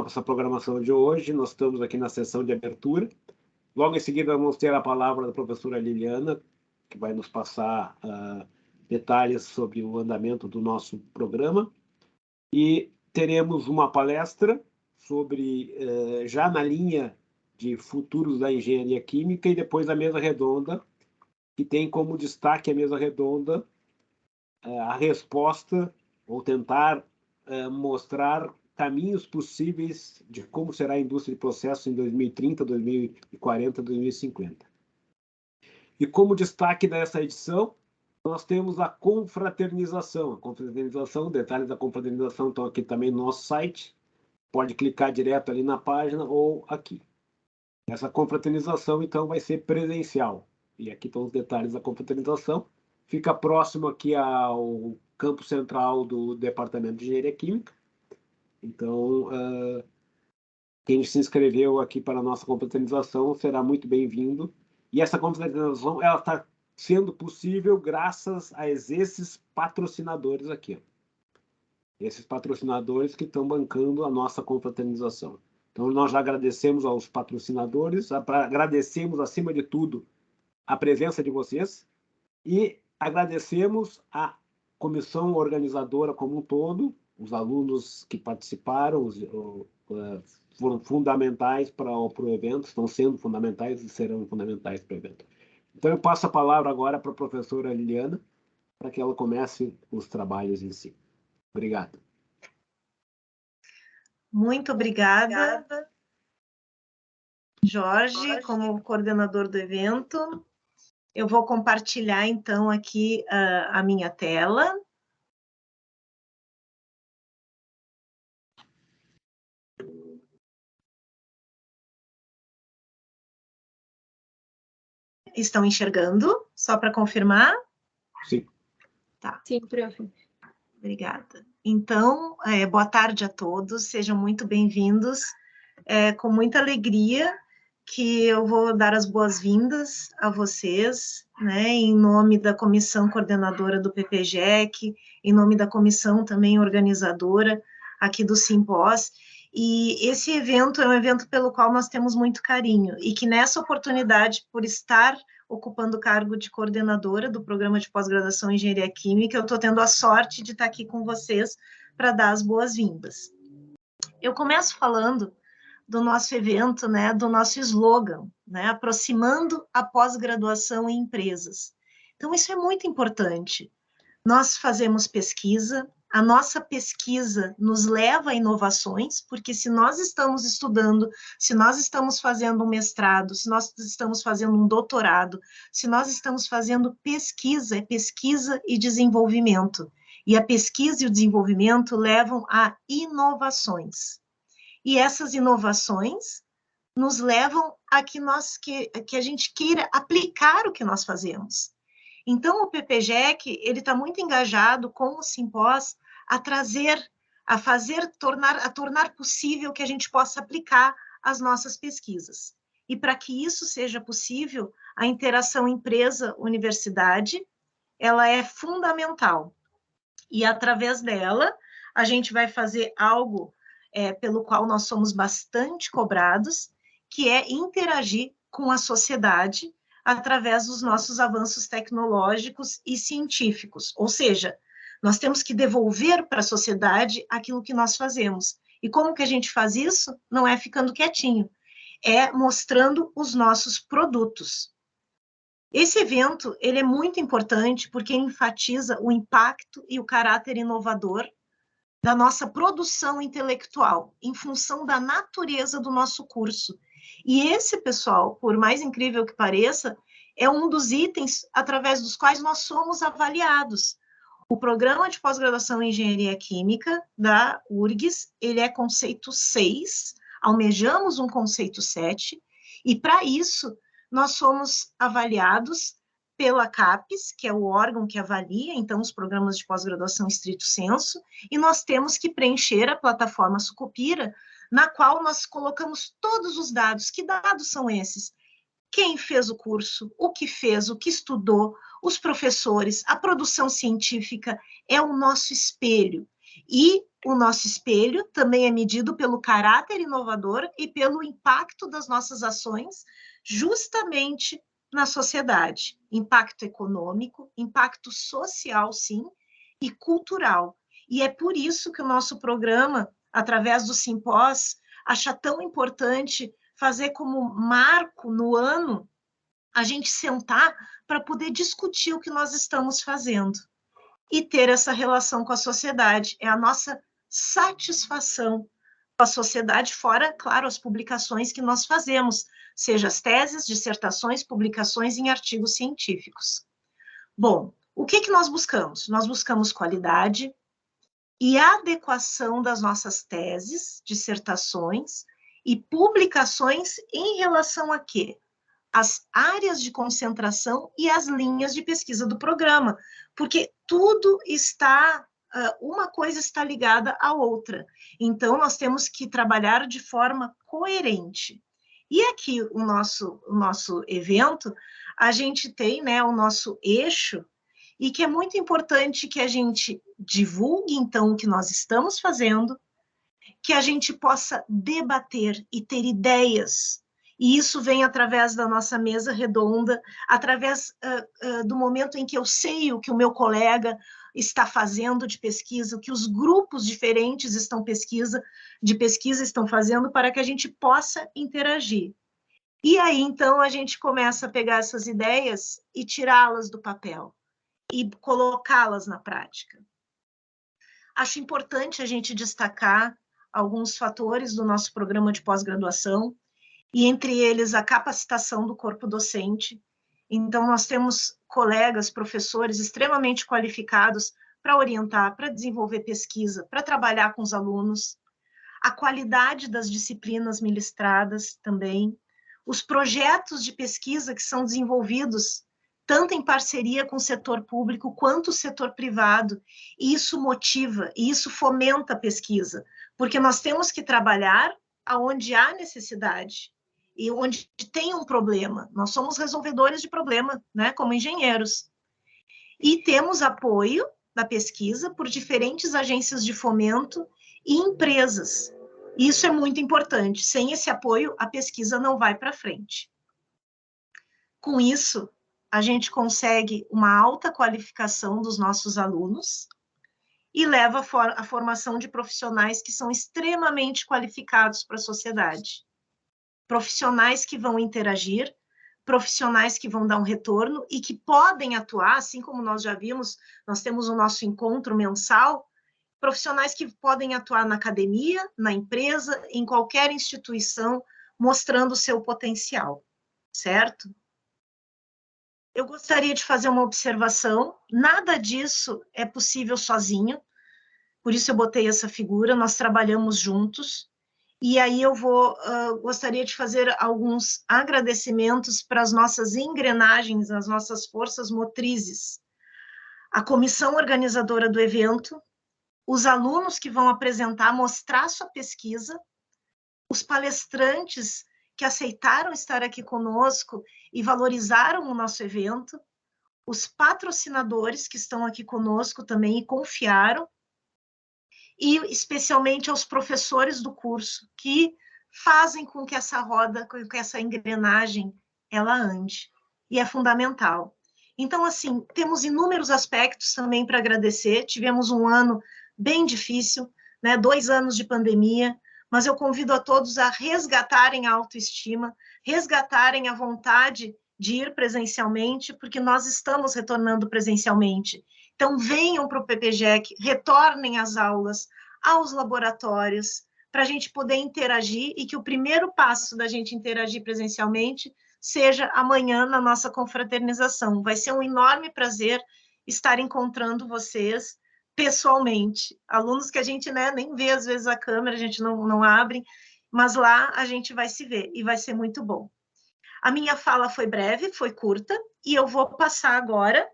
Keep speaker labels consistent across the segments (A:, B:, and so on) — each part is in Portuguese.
A: essa programação de hoje. Nós estamos aqui na sessão de abertura. Logo em seguida, vamos ter a palavra da professora Liliana, que vai nos passar detalhes sobre o andamento do nosso programa. E teremos uma palestra sobre, já na linha de futuros da engenharia química, e depois a mesa redonda, que tem como destaque a mesa redonda a resposta, ou tentar mostrar caminhos possíveis de como será a indústria de processos em 2030, 2040, 2050. E como destaque dessa edição, nós temos a confraternização. A confraternização, detalhes da confraternização estão aqui também no nosso site. Pode clicar direto ali na página ou aqui. Essa confraternização, então, vai ser presencial. E aqui estão os detalhes da confraternização. Fica próximo aqui ao campo central do Departamento de Engenharia Química. Então, quem se inscreveu aqui para a nossa confraternização será muito bem-vindo. E essa confraternização está sendo possível graças a esses patrocinadores aqui. Esses patrocinadores que estão bancando a nossa confraternização. Então, nós já agradecemos aos patrocinadores, agradecemos, acima de tudo, a presença de vocês e agradecemos a comissão organizadora como um todo, os alunos que participaram, foram fundamentais para o evento, estão sendo fundamentais e serão fundamentais para o evento. Então, eu passo a palavra agora para a professora Liliana, para que ela comece os trabalhos em si. Obrigado.
B: Muito obrigada, Jorge, como coordenador do evento. Eu vou compartilhar, então, aqui a minha tela. Estão enxergando? Só para confirmar?
A: Sim.
B: Tá.
C: Sim, prof.
B: Obrigada. Então, boa tarde a todos, sejam muito bem-vindos. Com muita alegria que eu vou dar as boas-vindas a vocês, né, em nome da comissão coordenadora do PPGEC, em nome da comissão também organizadora aqui do Simpós. E esse evento é um evento pelo qual nós temos muito carinho, e que nessa oportunidade, por estar ocupando o cargo de coordenadora do programa de pós-graduação em Engenharia Química, eu estou tendo a sorte de estar aqui com vocês para dar as boas-vindas. Eu começo falando do nosso evento, né, do nosso slogan, né, aproximando a pós-graduação em empresas. Então, isso é muito importante. Nós fazemos pesquisa, a nossa pesquisa nos leva a inovações, porque se nós estamos estudando, se nós estamos fazendo um mestrado, se nós estamos fazendo um doutorado, se nós estamos fazendo pesquisa, é pesquisa e desenvolvimento. E a pesquisa e o desenvolvimento levam a inovações. E essas inovações nos levam a que a gente queira aplicar o que nós fazemos. Então, o PPGEC, ele está muito engajado com o Simpós a tornar possível que a gente possa aplicar as nossas pesquisas. E para que isso seja possível, a interação empresa-universidade, ela é fundamental. E através dela, a gente vai fazer algo pelo qual nós somos bastante cobrados, que é interagir com a sociedade através dos nossos avanços tecnológicos e científicos. Ou seja, nós temos que devolver para a sociedade aquilo que nós fazemos. E como que a gente faz isso? Não é ficando quietinho, é mostrando os nossos produtos. Esse evento, ele é muito importante porque enfatiza o impacto e o caráter inovador da nossa produção intelectual, em função da natureza do nosso curso. E esse, pessoal, por mais incrível que pareça, é um dos itens através dos quais nós somos avaliados. O programa de pós-graduação em Engenharia Química da URGS, ele é conceito 6, almejamos um conceito 7, e para isso nós somos avaliados pela CAPES, que é o órgão que avalia, então, os programas de pós-graduação estrito sensu, e nós temos que preencher a plataforma Sucupira, na qual nós colocamos todos os dados. Que dados são esses? Quem fez o curso, o que fez, o que estudou, os professores, a produção científica é o nosso espelho. E o nosso espelho também é medido pelo caráter inovador e pelo impacto das nossas ações justamente na sociedade. Impacto econômico, impacto social, sim, e cultural. E é por isso que o nosso programa, através do Simpós, acha tão importante fazer como marco no ano a gente sentar para poder discutir o que nós estamos fazendo e ter essa relação com a sociedade. É a nossa satisfação com a sociedade, fora, claro, as publicações que nós fazemos, seja as teses, dissertações, publicações em artigos científicos. Bom, o que nós buscamos? Nós buscamos qualidade e adequação das nossas teses, dissertações e publicações em relação a quê? As áreas de concentração e as linhas de pesquisa do programa, porque tudo está, uma coisa está ligada à outra. Então, nós temos que trabalhar de forma coerente. E aqui, o nosso evento, a gente tem, né, o nosso eixo, e que é muito importante que a gente divulgue, então, o que nós estamos fazendo, que a gente possa debater e ter ideias. E isso vem através da nossa mesa redonda, através do momento em que eu sei o que o meu colega está fazendo de pesquisa, o que os grupos diferentes de pesquisa estão fazendo, para que a gente possa interagir. E aí, então, a gente começa a pegar essas ideias e tirá-las do papel e colocá-las na prática. Acho importante a gente destacar alguns fatores do nosso programa de pós-graduação, e entre eles a capacitação do corpo docente. Então, nós temos colegas, professores extremamente qualificados para orientar, para desenvolver pesquisa, para trabalhar com os alunos, a qualidade das disciplinas ministradas também, os projetos de pesquisa que são desenvolvidos tanto em parceria com o setor público quanto o setor privado, e isso motiva, e isso fomenta a pesquisa, porque nós temos que trabalhar aonde há necessidade e onde tem um problema. Nós somos resolvedores de problema, né, como engenheiros. E temos apoio da pesquisa por diferentes agências de fomento e empresas. Isso é muito importante. Sem esse apoio, a pesquisa não vai para frente. Com isso, a gente consegue uma alta qualificação dos nossos alunos e leva a formação de profissionais que são extremamente qualificados para a sociedade. Profissionais que vão interagir, profissionais que vão dar um retorno e que podem atuar, assim como nós já vimos, nós temos o nosso encontro mensal, profissionais que podem atuar na academia, na empresa, em qualquer instituição, mostrando o seu potencial, certo? Eu gostaria de fazer uma observação, nada disso é possível sozinho, por isso eu botei essa figura, nós trabalhamos juntos, e aí eu gostaria de fazer alguns agradecimentos para as nossas engrenagens, as nossas forças motrizes, a comissão organizadora do evento, os alunos que vão apresentar, mostrar sua pesquisa, os palestrantes que aceitaram estar aqui conosco e valorizaram o nosso evento, os patrocinadores que estão aqui conosco também e confiaram, e especialmente aos professores do curso, que fazem com que essa roda, com que essa engrenagem, ela ande. E é fundamental. Então, assim, temos inúmeros aspectos também para agradecer. Tivemos um ano bem difícil, né? 2 anos de pandemia, mas eu convido a todos a resgatarem a autoestima, resgatarem a vontade de ir presencialmente, porque nós estamos retornando presencialmente. Então, venham para o PPGEC, retornem às aulas, aos laboratórios, para a gente poder interagir e que o primeiro passo da gente interagir presencialmente seja amanhã na nossa confraternização. Vai ser um enorme prazer estar encontrando vocês pessoalmente. Alunos que a gente, né, nem vê às vezes a câmera, a gente não abre, mas lá a gente vai se ver e vai ser muito bom. A minha fala foi breve, foi curta, e eu vou passar agora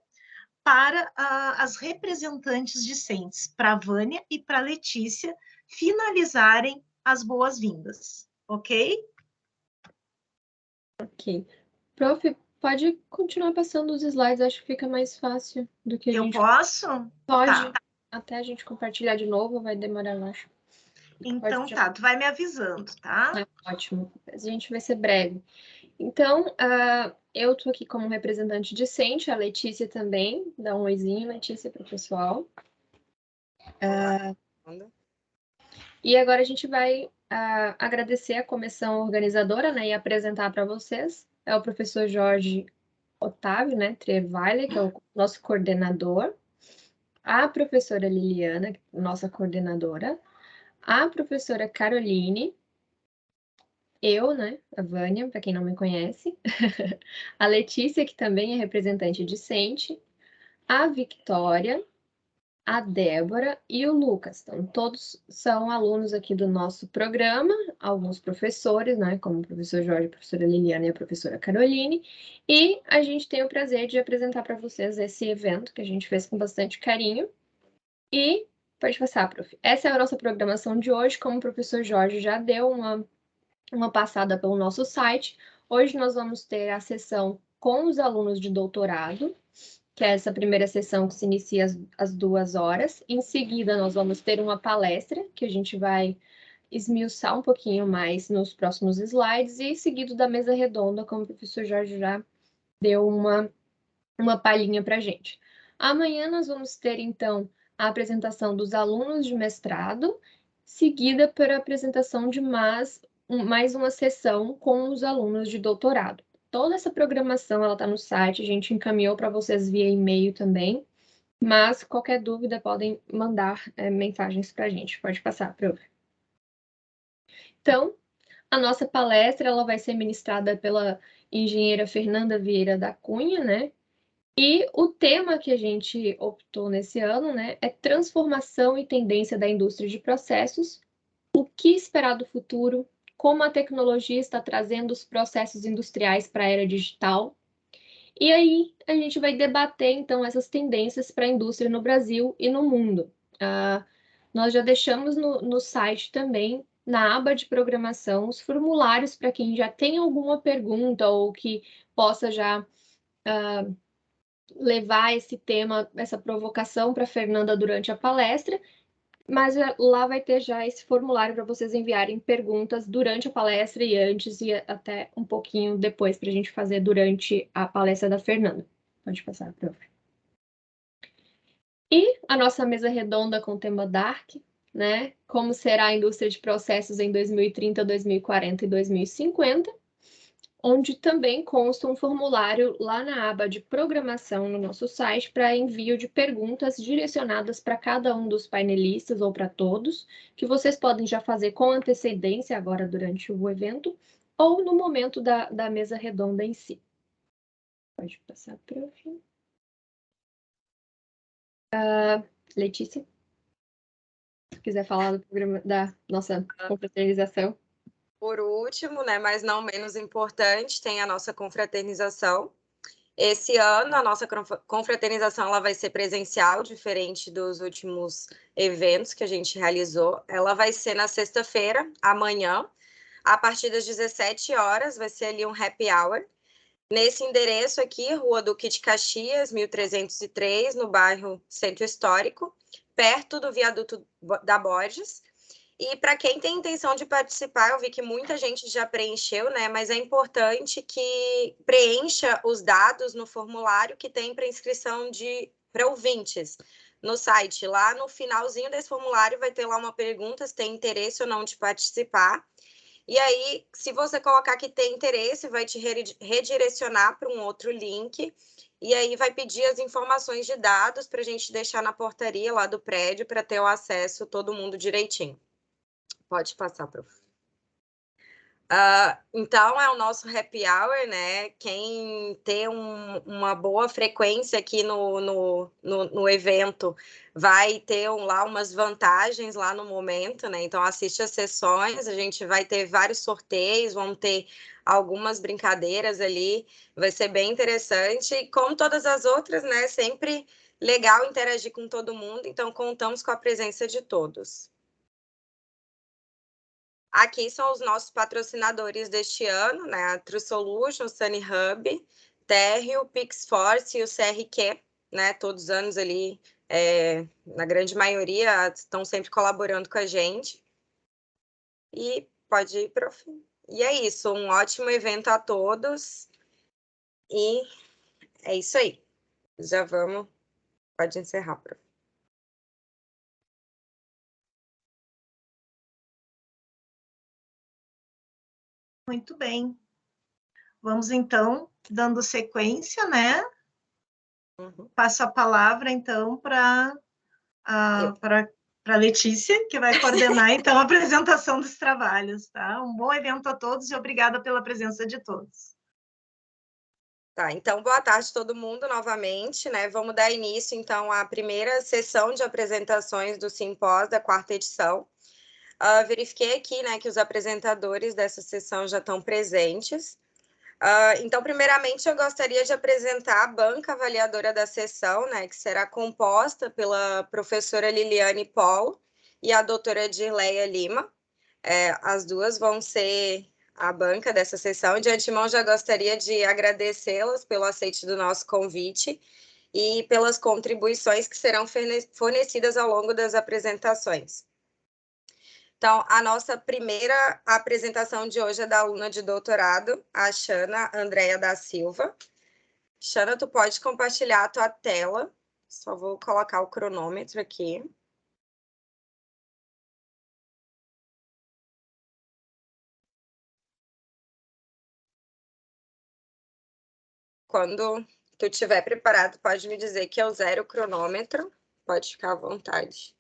B: para as representantes discentes, para a Vânia e para a Letícia, finalizarem as boas-vindas, ok?
C: Ok. Prof, pode continuar passando os slides, acho que fica mais fácil do que a gente...
B: Eu posso?
C: Pode. Até a gente compartilhar de novo, vai demorar, eu acho.
B: Então tá, tu vai me avisando, tá?
C: Ótimo, a gente vai ser breve. Então, eu estou aqui como representante discente, a Letícia também. Dá um oizinho, Letícia, para o pessoal. E agora a gente vai agradecer a comissão organizadora, né, e apresentar para vocês. É o professor Jorge Otávio, né, Trierweiler, que é o nosso coordenador. A professora Liliana, nossa coordenadora. A professora Caroline. Eu, né, a Vânia, para quem não me conhece. A Letícia, que também é representante discente. A Victória, a Débora e o Lucas. Então, todos são alunos aqui do nosso programa, alguns professores, né, como o professor Jorge, a professora Liliana e a professora Caroline, e a gente tem o prazer de apresentar para vocês esse evento que a gente fez com bastante carinho. E pode passar, prof. Essa é a nossa programação de hoje, como o professor Jorge já deu uma passada pelo nosso site. Hoje nós vamos ter a sessão com os alunos de doutorado, que é essa primeira sessão que se inicia às 2 horas. Em seguida, nós vamos ter uma palestra, que a gente vai esmiuçar um pouquinho mais nos próximos slides, e seguido da mesa redonda, como o professor Jorge já deu uma palhinha para a gente. Amanhã nós vamos ter, então, a apresentação dos alunos de mestrado, seguida pela apresentação de mais uma sessão com os alunos de doutorado. Toda essa programação está no site, a gente encaminhou para vocês via e-mail também, mas qualquer dúvida podem mandar mensagens para a gente. Pode passar, prof. Então, a nossa palestra ela vai ser ministrada pela engenheira Fernanda Vieira da Cunha, né? E o tema que a gente optou nesse ano, né, é transformação e tendência da indústria de processos, o que esperar do futuro, como a tecnologia está trazendo os processos industriais para a era digital. E aí a gente vai debater, então, essas tendências para a indústria no Brasil e no mundo. Nós já deixamos no site também, na aba de programação, os formulários para quem já tem alguma pergunta ou que possa já levar esse tema, essa provocação para a Fernanda durante a palestra, mas lá vai ter já esse formulário para vocês enviarem perguntas durante a palestra e antes e até um pouquinho depois para a gente fazer durante a palestra da Fernanda. Pode passar, prof. E a nossa mesa redonda com o tema Dark, né? Como será a indústria de processos em 2030, 2040 e 2050. Onde também consta um formulário lá na aba de programação no nosso site para envio de perguntas direcionadas para cada um dos painelistas ou para todos, que vocês podem já fazer com antecedência agora durante o evento ou no momento da mesa redonda em si. Pode passar, prof. Letícia, se quiser falar do programa da nossa confraternização.
D: Por último, né, mas não menos importante, tem a nossa confraternização. Esse ano, a nossa confraternização ela vai ser presencial, diferente dos últimos eventos que a gente realizou. Ela vai ser na sexta-feira, amanhã, a partir das 17 horas, vai ser ali um happy hour. Nesse endereço aqui, Rua Duque de Caxias, 1303, no bairro Centro Histórico, perto do viaduto da Borges. E para quem tem intenção de participar, eu vi que muita gente já preencheu, né? Mas é importante que preencha os dados no formulário que tem para inscrição para ouvintes no site. Lá no finalzinho desse formulário vai ter lá uma pergunta se tem interesse ou não de participar. E aí, se você colocar que tem interesse, vai te redirecionar para um outro link. E aí vai pedir as informações de dados para a gente deixar na portaria lá do prédio para ter o acesso todo mundo direitinho. Pode passar, prof. Então, é o nosso happy hour, né? Quem tem uma boa frequência aqui no evento vai ter lá umas vantagens lá no momento, né? Então, assiste as sessões, a gente vai ter vários sorteios, vamos ter algumas brincadeiras ali, vai ser bem interessante. E como todas as outras, né? Sempre legal interagir com todo mundo, então contamos com a presença de todos. Aqui são os nossos patrocinadores deste ano, né? A True Solutions, Sunny Hub, Terrio, Pixforce e o CRQ, né? Todos os anos ali na grande maioria, estão sempre colaborando com a gente. E pode ir para o fim. E é isso, um ótimo evento a todos. E é isso aí. Já vamos, pode encerrar, prof.
B: Muito bem. Vamos, então, dando sequência, né? Passo a palavra, então, para a Letícia, que vai coordenar, então, a apresentação dos trabalhos, tá? Um bom evento a todos e obrigada pela presença de todos.
D: Tá, então, boa tarde a todo mundo novamente, né? Vamos dar início, então, à primeira sessão de apresentações do Simpós da 4ª edição. Verifiquei aqui, né, que os apresentadores dessa sessão já estão presentes. Então, primeiramente, eu gostaria de apresentar a banca avaliadora da sessão, né, que será composta pela professora Liliane Polo e a doutora Dirleia Lima. As duas vão ser a banca dessa sessão. De antemão, já gostaria de agradecê-las pelo aceite do nosso convite e pelas contribuições que serão fornecidas ao longo das apresentações. Então, a nossa primeira apresentação de hoje é da aluna de doutorado, a Xana Andréia da Silva. Xana, tu pode compartilhar a tua tela. Só vou colocar o cronômetro aqui. Quando tu estiver preparado, pode me dizer que eu zero o cronômetro. Pode ficar à vontade.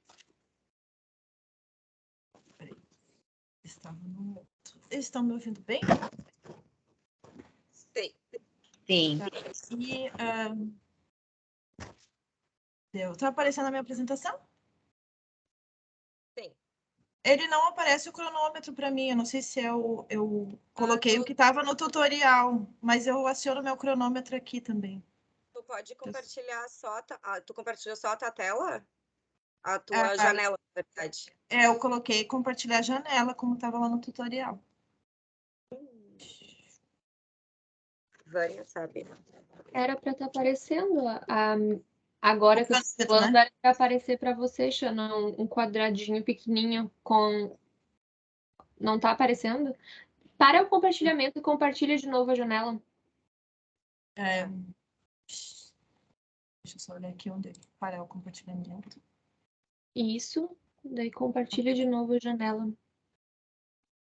E: Estava no outro. Eles estão me ouvindo bem?
D: Sim.
C: Sim.
E: E está aparecendo a minha apresentação?
D: Sim.
E: Ele não aparece o cronômetro para mim. Eu não sei se eu coloquei o que estava no tutorial, mas eu aciono meu cronômetro aqui também.
D: Tu pode compartilhar só... tu compartilhou só a tua tela? A tua janela, na verdade.
E: Eu coloquei compartilhar janela, como estava lá no tutorial.
D: Vânia, sabe?
C: Era para estar aparecendo. Agora que eu estou falando,
E: né?
C: era para aparecer para você, Xana, um quadradinho pequenininho com... Não está aparecendo? Para o compartilhamento e compartilha de novo a janela.
E: Deixa eu só olhar aqui onde parar o compartilhamento.
C: Isso. Daí compartilha de novo a janela.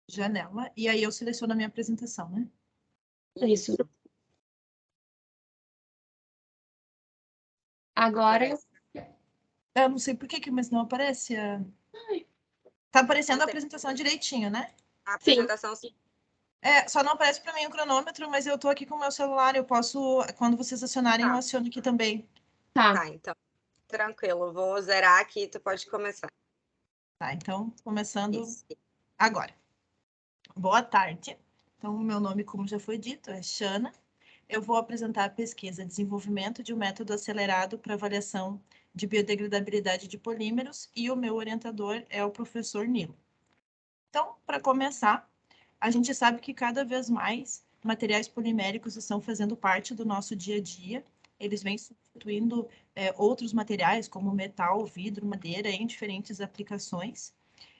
E: Janela. E aí eu seleciono a minha apresentação, né?
C: Isso. Agora...
E: Eu não sei por que, mas não aparece. Tá aparecendo a apresentação direitinho, né?
D: A apresentação, sim.
E: Só não aparece para mim o cronômetro, mas eu tô aqui com o meu celular. Eu posso, quando vocês acionarem, eu aciono aqui também.
C: Tá,
D: então. Tranquilo. Vou zerar aqui e tu pode começar.
E: Tá, então, começando
D: Isso.
E: agora. Boa tarde. Então, o meu nome, como já foi dito, é Xana. Eu vou apresentar a pesquisa Desenvolvimento de um método acelerado para avaliação de biodegradabilidade de polímeros e o meu orientador é o professor Nilo. Então, para começar, a gente sabe que cada vez mais materiais poliméricos estão fazendo parte do nosso dia a dia. Eles vêm substituindo outros materiais, como metal, vidro, madeira, em diferentes aplicações.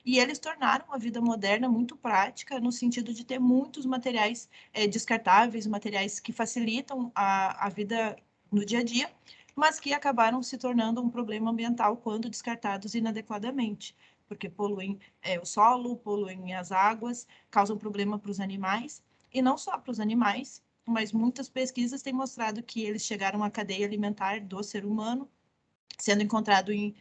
E: E eles tornaram a vida moderna muito prática, no sentido de ter muitos materiais descartáveis, materiais que facilitam a vida no dia a dia, mas que acabaram se tornando um problema ambiental quando descartados inadequadamente, porque poluem o solo, poluem as águas, causam problema para os animais, e não só para os animais, mas muitas pesquisas têm mostrado que eles chegaram à cadeia alimentar do ser humano, sendo encontrado em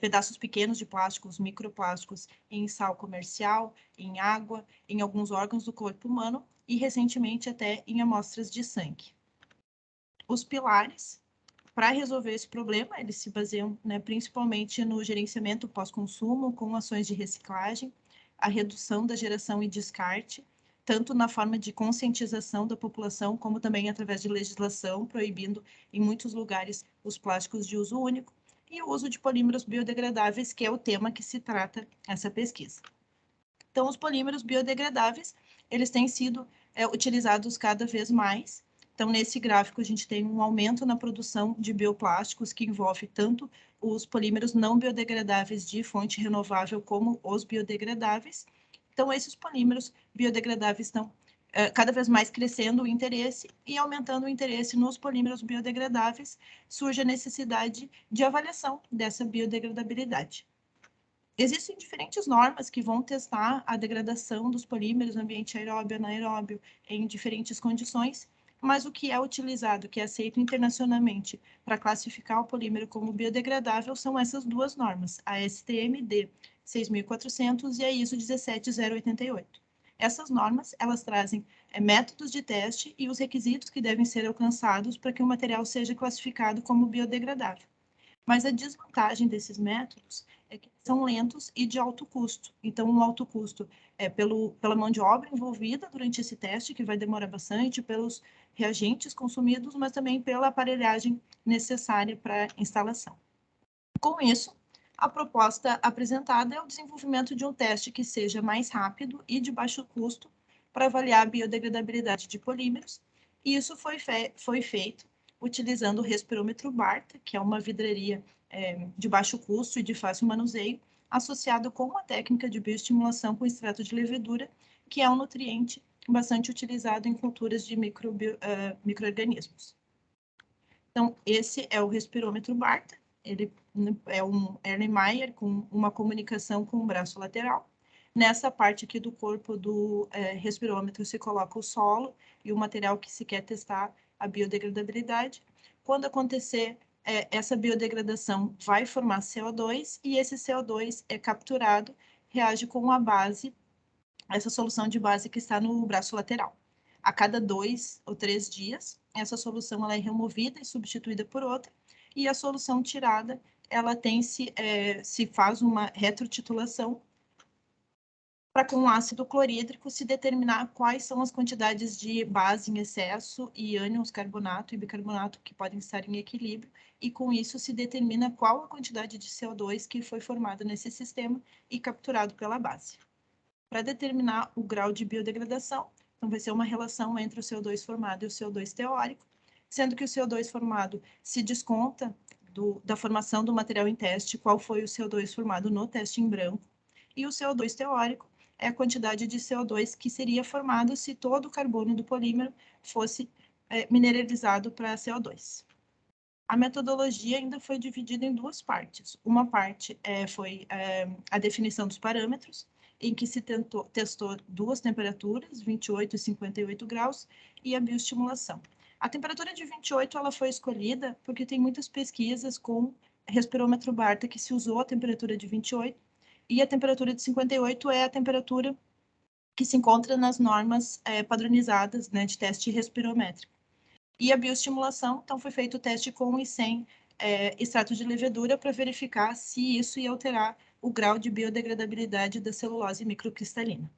E: pedaços pequenos de plásticos, microplásticos, em sal comercial, em água, em alguns órgãos do corpo humano e, recentemente, até em amostras de sangue. Os pilares, para resolver esse problema, eles se baseiam principalmente no gerenciamento pós-consumo, com ações de reciclagem, a redução da geração e descarte, tanto na forma de conscientização da população, como também através de legislação, proibindo em muitos lugares os plásticos de uso único, e o uso de polímeros biodegradáveis, que é o tema que se trata essa pesquisa. Então, os polímeros biodegradáveis, eles têm sido utilizados cada vez mais Então, nesse gráfico, a gente tem um aumento na produção de bioplásticos, que envolve tanto os polímeros não biodegradáveis de fonte renovável, como os biodegradáveis. Então, esses polímeros biodegradáveis estão cada vez mais crescendo o interesse, e aumentando o interesse nos polímeros biodegradáveis, surge a necessidade de avaliação dessa biodegradabilidade. Existem diferentes normas que vão testar a degradação dos polímeros no ambiente aeróbio e anaeróbio em diferentes condições, mas o que é utilizado, que é aceito internacionalmente para classificar o polímero como biodegradável, são essas duas normas, a STM-D 6400 e a ISO 17088. Essas normas, elas trazem métodos de teste e os requisitos que devem ser alcançados para que o material seja classificado como biodegradável. Mas a desvantagem desses métodos é que são lentos e de alto custo. Então, um alto custo é pela mão de obra envolvida durante esse teste, que vai demorar bastante, pelos reagentes consumidos, mas também pela aparelhagem necessária para a instalação. Com isso, a proposta apresentada é o desenvolvimento de um teste que seja mais rápido e de baixo custo para avaliar a biodegradabilidade de polímeros, e isso foi feito utilizando o respirômetro BARTA, que é uma vidraria de baixo custo e de fácil manuseio, associado com uma técnica de bioestimulação com extrato de levedura, que é um nutriente bastante utilizado em culturas de micro-organismos. Então, esse é o respirômetro BARTA. Ele é um Erlenmeyer com uma comunicação com o braço lateral. Nessa parte aqui do corpo do respirômetro se coloca o solo e o material que se quer testar a biodegradabilidade. Quando acontecer essa biodegradação, vai formar CO2 e esse CO2 é capturado, reage com a base, essa solução de base que está no braço lateral. A cada 2 ou 3 dias, essa solução ela é removida e substituída por outra, e a solução tirada, ela se faz uma retrotitulação para com o ácido clorídrico se determinar quais são as quantidades de base em excesso e ânions, carbonato e bicarbonato que podem estar em equilíbrio, e com isso se determina qual a quantidade de CO2 que foi formada nesse sistema e capturado pela base. Para determinar o grau de biodegradação, então vai ser uma relação entre o CO2 formado e o CO2 teórico, sendo que o CO2 formado se desconta da formação do material em teste, qual foi o CO2 formado no teste em branco, e o CO2 teórico é a quantidade de CO2 que seria formado se todo o carbono do polímero fosse mineralizado para CO2. A metodologia ainda foi dividida em duas partes. Uma parte foi a definição dos parâmetros, em que se testou duas temperaturas, 28 e 58 graus, e a bioestimulação. A temperatura de 28 ela foi escolhida porque tem muitas pesquisas com respirômetro BARTA que se usou a temperatura de 28, e a temperatura de 58 é a temperatura que se encontra nas normas padronizadas, né, de teste respirométrico. E a bioestimulação, então, foi feito o teste com e sem extrato de levedura para verificar se isso ia alterar o grau de biodegradabilidade da celulose microcristalina.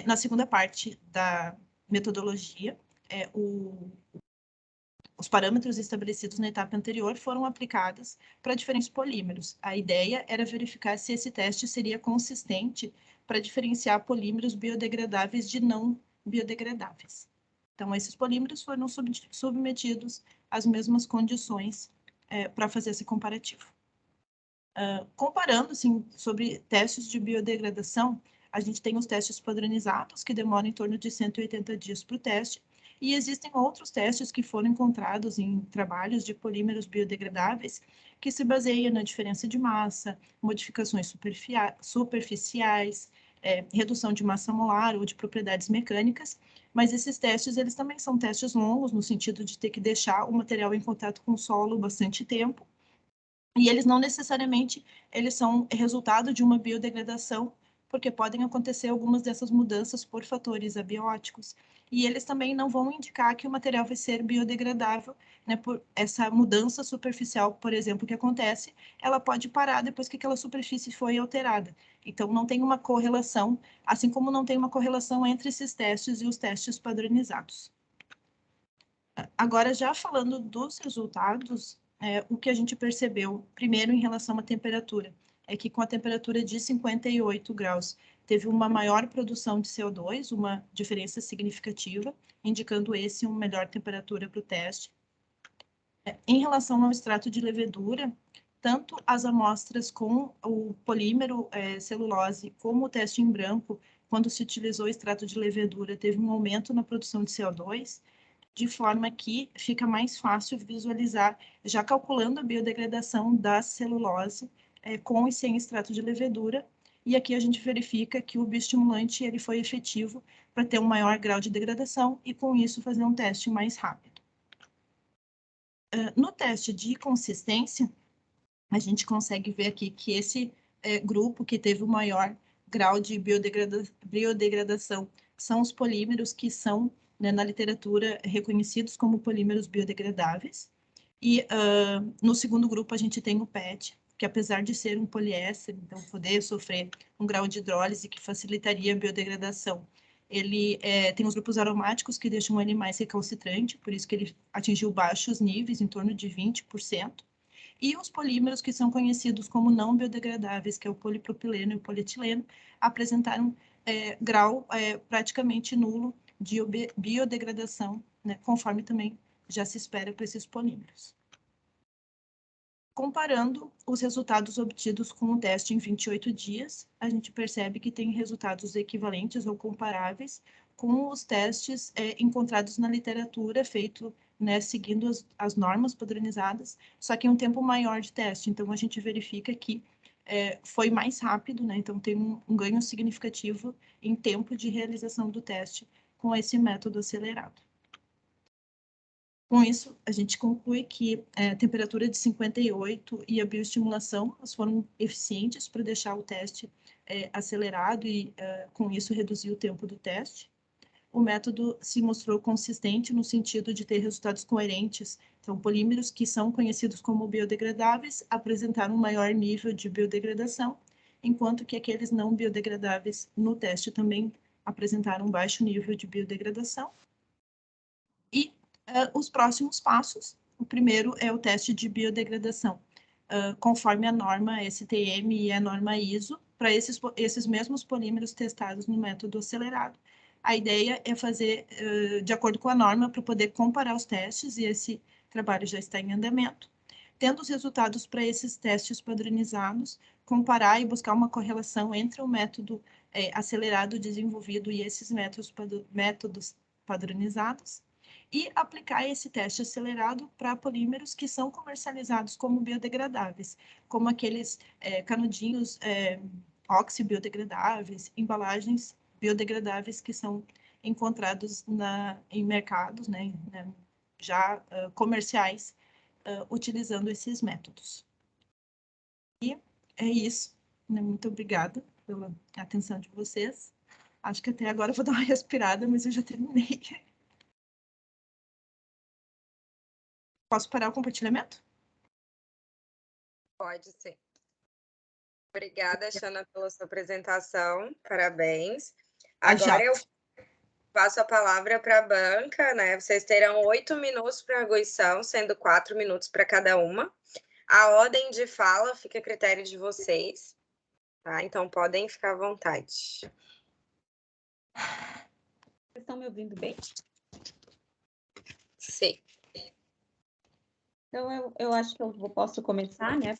E: Na segunda parte da metodologia, os parâmetros estabelecidos na etapa anterior foram aplicados para diferentes polímeros. A ideia era verificar se esse teste seria consistente para diferenciar polímeros biodegradáveis de não biodegradáveis. Então, esses polímeros foram submetidos às mesmas condições para fazer esse comparativo. Comparando, assim, sobre testes de biodegradação, a gente tem os testes padronizados, que demoram em torno de 180 dias para o teste, e existem outros testes que foram encontrados em trabalhos de polímeros biodegradáveis, que se baseiam na diferença de massa, modificações superficiais, redução de massa molar ou de propriedades mecânicas, mas esses testes, eles também são testes longos, no sentido de ter que deixar o material em contato com o solo bastante tempo, e eles não necessariamente eles são resultado de uma biodegradação, porque podem acontecer algumas dessas mudanças por fatores abióticos, e eles também não vão indicar que o material vai ser biodegradável, né, por essa mudança superficial, por exemplo, que acontece, ela pode parar depois que aquela superfície foi alterada. Então, não tem uma correlação, assim como não tem uma correlação entre esses testes e os testes padronizados. Agora, já falando dos resultados, o que a gente percebeu, primeiro, em relação à temperatura, é que com a temperatura de 58 graus, teve uma maior produção de CO2, uma diferença significativa, indicando uma melhor temperatura para o teste. Em relação ao extrato de levedura, tanto as amostras com o polímero celulose, como o teste em branco, quando se utilizou o extrato de levedura, teve um aumento na produção de CO2, de forma que fica mais fácil visualizar, já calculando a biodegradação da celulose com e sem extrato de levedura, e aqui a gente verifica que o bioestimulante ele foi efetivo para ter um maior grau de degradação e, com isso, fazer um teste mais rápido. No teste de consistência, a gente consegue ver aqui que esse grupo que teve o maior grau de biodegradação são os polímeros que são, né, na literatura, reconhecidos como polímeros biodegradáveis. E no segundo grupo a gente tem o PET, que apesar de ser um poliéster, então poder sofrer um grau de hidrólise que facilitaria a biodegradação, ele tem os grupos aromáticos que deixam ele mais recalcitrante, por isso que ele atingiu baixos níveis, em torno de 20%. E os polímeros que são conhecidos como não biodegradáveis, que é o polipropileno e o polietileno, apresentaram grau praticamente nulo de biodegradação, né, conforme também já se espera para esses polímeros. Comparando os resultados obtidos com o teste em 28 dias, a gente percebe que tem resultados equivalentes ou comparáveis com os testes encontrados na literatura, feito, né, seguindo as normas padronizadas, só que em um tempo maior de teste. Então, a gente verifica que foi mais rápido, né? Então, tem um ganho significativo em tempo de realização do teste com esse método acelerado. Com isso, a gente conclui que a temperatura de 58 e a bioestimulação foram eficientes para deixar o teste acelerado e, com isso, reduzir o tempo do teste. O método se mostrou consistente no sentido de ter resultados coerentes. Então, polímeros que são conhecidos como biodegradáveis apresentaram um maior nível de biodegradação, enquanto que aqueles não biodegradáveis no teste também apresentaram um baixo nível de biodegradação. E os próximos passos, o primeiro é o teste de biodegradação, conforme a norma STM e a norma ISO, para esses mesmos polímeros testados no método acelerado. A ideia é fazer de acordo com a norma para poder comparar os testes, e esse trabalho já está em andamento. Tendo os resultados para esses testes padronizados, comparar e buscar uma correlação entre o método acelerado desenvolvido e esses métodos padronizados, e aplicar esse teste acelerado para polímeros que são comercializados como biodegradáveis, como aqueles canudinhos oxibiodegradáveis, embalagens biodegradáveis que são encontrados em mercados, né, já comerciais, utilizando esses métodos. E é isso. Né? Muito obrigada pela atenção de vocês. Acho que até agora eu vou dar uma respirada, mas eu já terminei. Posso parar o compartilhamento?
D: Pode ser. Obrigada, Xana, pela sua apresentação. Parabéns. Agora eu passo a palavra para a banca, né? Vocês terão 8 minutos para arguição, sendo 4 minutos para cada uma. A ordem de fala fica a critério de vocês, tá? Então, podem ficar à vontade.
F: Vocês estão me ouvindo bem?
D: Sim.
F: Então, eu acho que eu posso começar, né?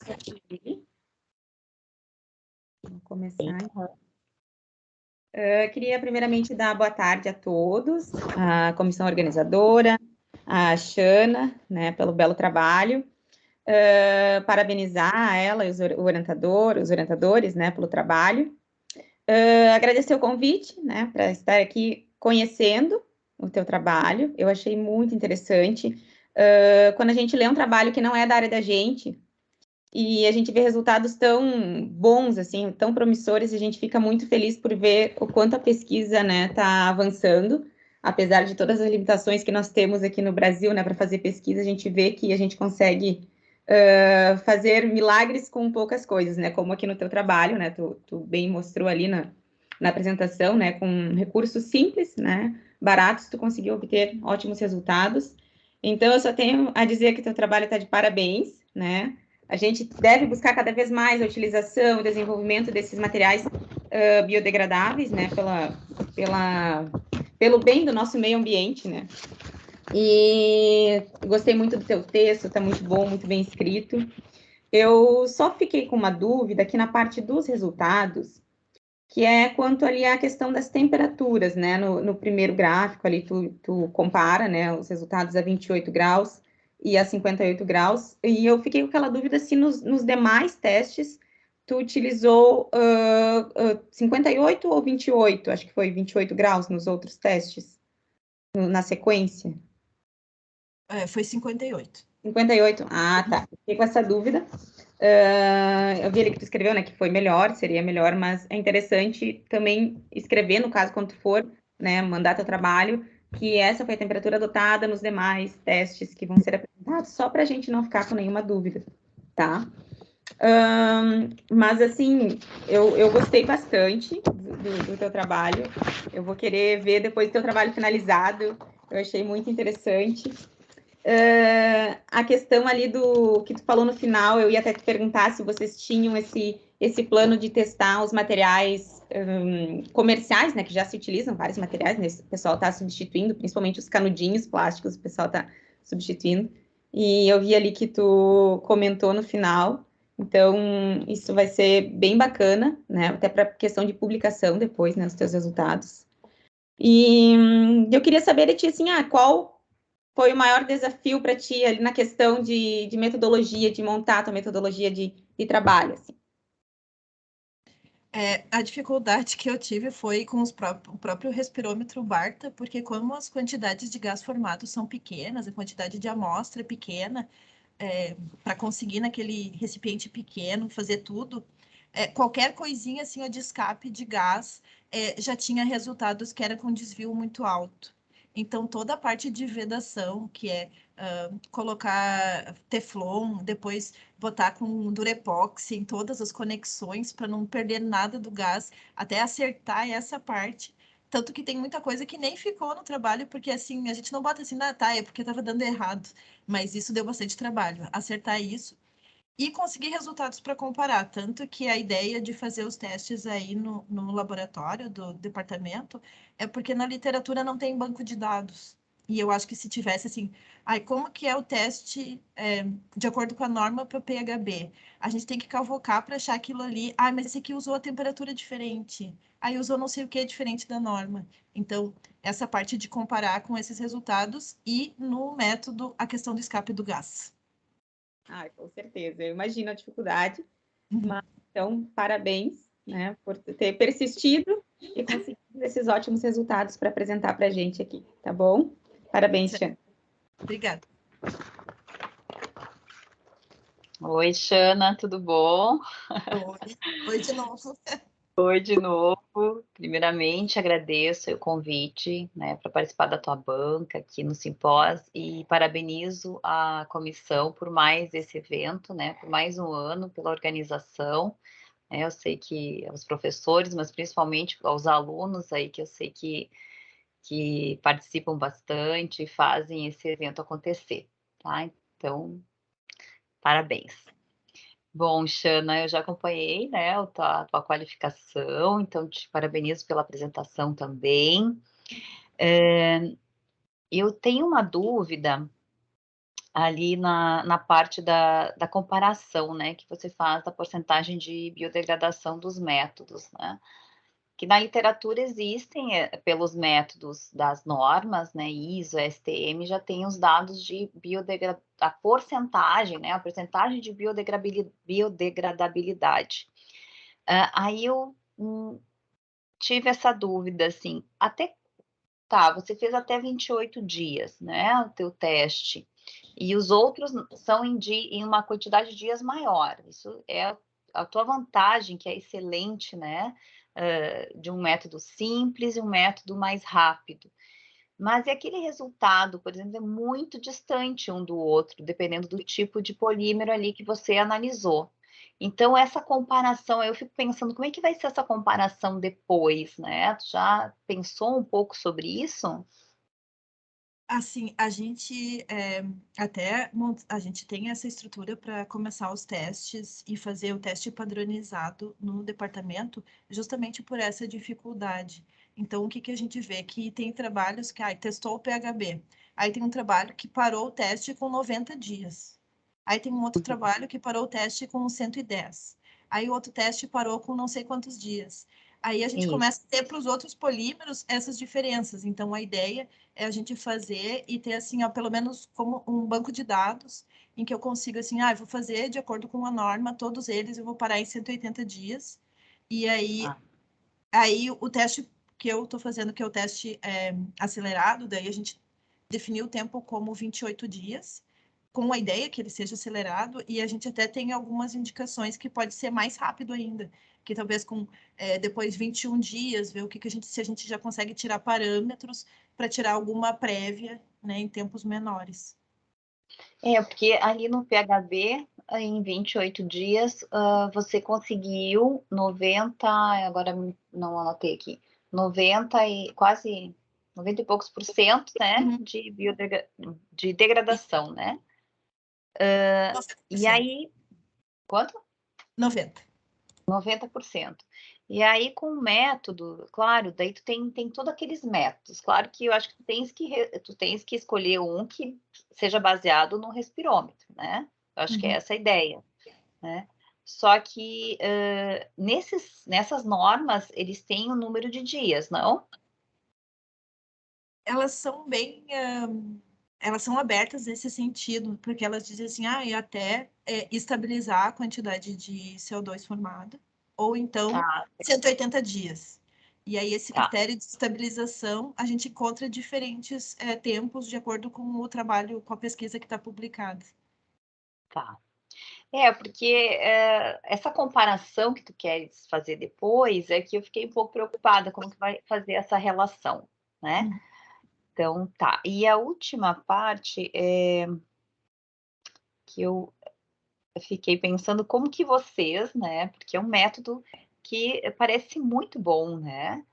F: Vou começar. Queria, primeiramente, dar boa tarde a todos, a comissão organizadora, a Xana, né, pelo belo trabalho. Parabenizar ela e os orientadores, né, pelo trabalho. Agradecer o convite, né, para estar aqui conhecendo o teu trabalho. Eu achei muito interessante. Quando a gente lê um trabalho que não é da área da gente, e a gente vê resultados tão bons, assim, tão promissores, e a gente fica muito feliz por ver o quanto a pesquisa, né, está avançando, apesar de todas as limitações que nós temos aqui no Brasil, né, para fazer pesquisa, a gente vê que a gente consegue fazer milagres com poucas coisas, né, como aqui no teu trabalho, né, tu bem mostrou ali na apresentação, né, com recursos simples, né, baratos, tu conseguiu obter ótimos resultados. Então, eu só tenho a dizer que teu trabalho está de parabéns, né. A gente deve buscar cada vez mais a utilização e desenvolvimento desses materiais biodegradáveis, né, pelo bem do nosso meio ambiente, né. E gostei muito do teu texto, está muito bom, muito bem escrito. Eu só fiquei com uma dúvida aqui na parte dos resultados, que é quanto ali à questão das temperaturas, né? No primeiro gráfico ali, tu compara, né, os resultados a 28 graus e a 58 graus, e eu fiquei com aquela dúvida se nos demais testes tu utilizou 58 ou 28, acho que foi 28 graus nos outros testes, na sequência.
E: Foi 58.
F: 58, ah, tá. Fiquei com essa dúvida. Eu vi ali que tu escreveu, né, que foi melhor, seria melhor, mas é interessante também escrever, no caso, quando tu for, né, mandar teu trabalho, que essa foi a temperatura adotada nos demais testes que vão ser apresentados, só para a gente não ficar com nenhuma dúvida, tá? Mas, assim, eu gostei bastante do teu trabalho, eu vou querer ver depois do teu trabalho finalizado, eu achei muito interessante. A questão ali do que tu falou no final, eu ia até te perguntar se vocês tinham esse plano de testar os materiais comerciais, né, que já se utilizam, vários materiais, né, o pessoal está substituindo, principalmente os canudinhos plásticos, o pessoal está substituindo, e eu vi ali que tu comentou no final, então isso vai ser bem bacana, né, até para questão de publicação depois, né, os teus resultados. E eu queria saber de ti, assim, qual foi o maior desafio para ti ali na questão de metodologia, de montar a tua metodologia de trabalho? Assim?
E: A dificuldade que eu tive foi com o próprio respirômetro Barta, porque como as quantidades de gás formado são pequenas, a quantidade de amostra é pequena, para conseguir naquele recipiente pequeno fazer tudo, qualquer coisinha assim de escape de gás já tinha resultados que era com desvio muito alto. Então, toda a parte de vedação, que é colocar teflon, depois botar com durepoxi em todas as conexões para não perder nada do gás, até acertar essa parte. Tanto que tem muita coisa que nem ficou no trabalho, porque assim, a gente não bota assim, é porque estava dando errado. Mas isso deu bastante trabalho, acertar isso e conseguir resultados para comparar. Tanto que a ideia de fazer os testes aí no laboratório do departamento é porque na literatura não tem banco de dados. E eu acho que se tivesse assim, como que é o teste de acordo com a norma para o PHB? A gente tem que cavocar para achar aquilo ali. Mas esse aqui usou a temperatura diferente. Aí usou não sei o que diferente da norma. Então, essa parte de comparar com esses resultados e no método a questão do escape do gás.
F: Com certeza, eu imagino a dificuldade, mas então, parabéns, né, por ter persistido e conseguido esses ótimos resultados para apresentar para a gente aqui, tá bom? Parabéns, Xana.
E: Obrigada.
G: Oi, Xana, tudo bom?
E: Oi de novo.
G: Oi de novo. Primeiramente, agradeço o convite, né, para participar da tua banca aqui no Simpós e parabenizo a comissão por mais esse evento, né, por mais um ano, pela organização. Eu sei que os professores, mas principalmente aos alunos aí, que eu sei que participam bastante e fazem esse evento acontecer, tá? Então, parabéns. Bom, Xana, eu já acompanhei, né, a tua qualificação, então te parabenizo pela apresentação também. Eu tenho uma dúvida ali na parte da comparação, né, que você faz da porcentagem de biodegradação dos métodos, né? Que na literatura existem, pelos métodos das normas, né, ISO, STM, já tem os dados de a porcentagem, né, a porcentagem de biodegradabilidade. Aí eu tive essa dúvida, assim, você fez até 28 dias, né, o teu teste, e os outros são em uma quantidade de dias maior, isso é a tua vantagem, que é excelente, né, de um método simples e um método mais rápido. Mas aquele resultado, por exemplo, é muito distante um do outro, dependendo do tipo de polímero ali que você analisou. Então, essa comparação, eu fico pensando, como é que vai ser essa comparação depois, né? Tu já pensou um pouco sobre isso?
E: Assim, a gente a gente tem essa estrutura para começar os testes e fazer o teste padronizado no departamento, justamente por essa dificuldade. Então, o que que a gente vê? Que tem trabalhos que testou o PHB, aí tem um trabalho que parou o teste com 90 dias, aí tem um outro trabalho que parou o teste com 110, aí o outro teste parou com não sei quantos dias. Aí a gente
G: Isso.
E: começa a ter para os outros polímeros essas diferenças. Então, a ideia é a gente fazer e ter, assim, ó, pelo menos como um banco de dados em que eu consiga, assim, eu vou fazer de acordo com a norma, todos eles eu vou parar em 180 dias. E aí o teste que eu estou fazendo, que é o teste acelerado, daí a gente definiu o tempo como 28 dias, com a ideia que ele seja acelerado, e a gente até tem algumas indicações que pode ser mais rápido ainda, que talvez com depois 21 dias, ver o que a gente, se a gente já consegue tirar parâmetros para tirar alguma prévia, né, em tempos menores.
G: Porque ali no PHB, em 28 dias, você conseguiu 90, agora não anotei aqui, 90 e quase 90 e poucos %, né, de degradação, né? E aí, quanto?
E: 90.
G: 90%. E aí, com o método, claro, daí tu tem todos aqueles métodos. Claro que eu acho que tu tens que escolher um que seja baseado no respirômetro, né? Eu acho que é essa a ideia, né? Só que nessas normas, eles têm um número de dias, não?
E: Elas são bem... elas são abertas nesse sentido, porque elas dizem assim, e até estabilizar a quantidade de CO2 formada, ou então 180 dias. E aí esse critério de estabilização, a gente encontra diferentes tempos de acordo com o trabalho, com a pesquisa que está publicada.
G: Tá. Porque essa comparação que tu queres fazer depois é que eu fiquei um pouco preocupada como que vai fazer essa relação, né? Então, tá. E a última parte que eu fiquei pensando como que vocês, né? Porque é um método que parece muito bom, né?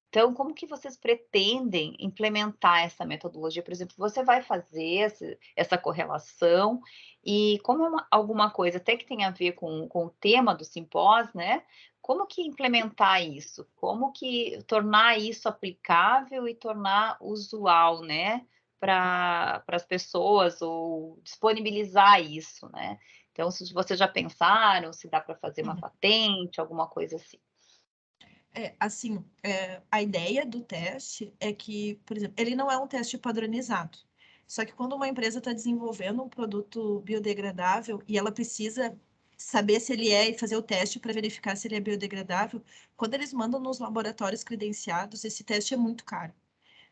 G: Então, como que vocês pretendem implementar essa metodologia? Por exemplo, você vai fazer essa correlação e como é alguma coisa até que tem a ver com o tema do simpósio, né? Como que implementar isso? Como que tornar isso aplicável e tornar usual, né? Para as pessoas ou disponibilizar isso, né? Então, se vocês já pensaram, se dá para fazer uma patente, alguma coisa assim.
E: A ideia do teste é que, por exemplo, ele não é um teste padronizado. Só que quando uma empresa está desenvolvendo um produto biodegradável e ela precisa saber se ele é e fazer o teste para verificar se ele é biodegradável, quando eles mandam nos laboratórios credenciados, esse teste é muito caro.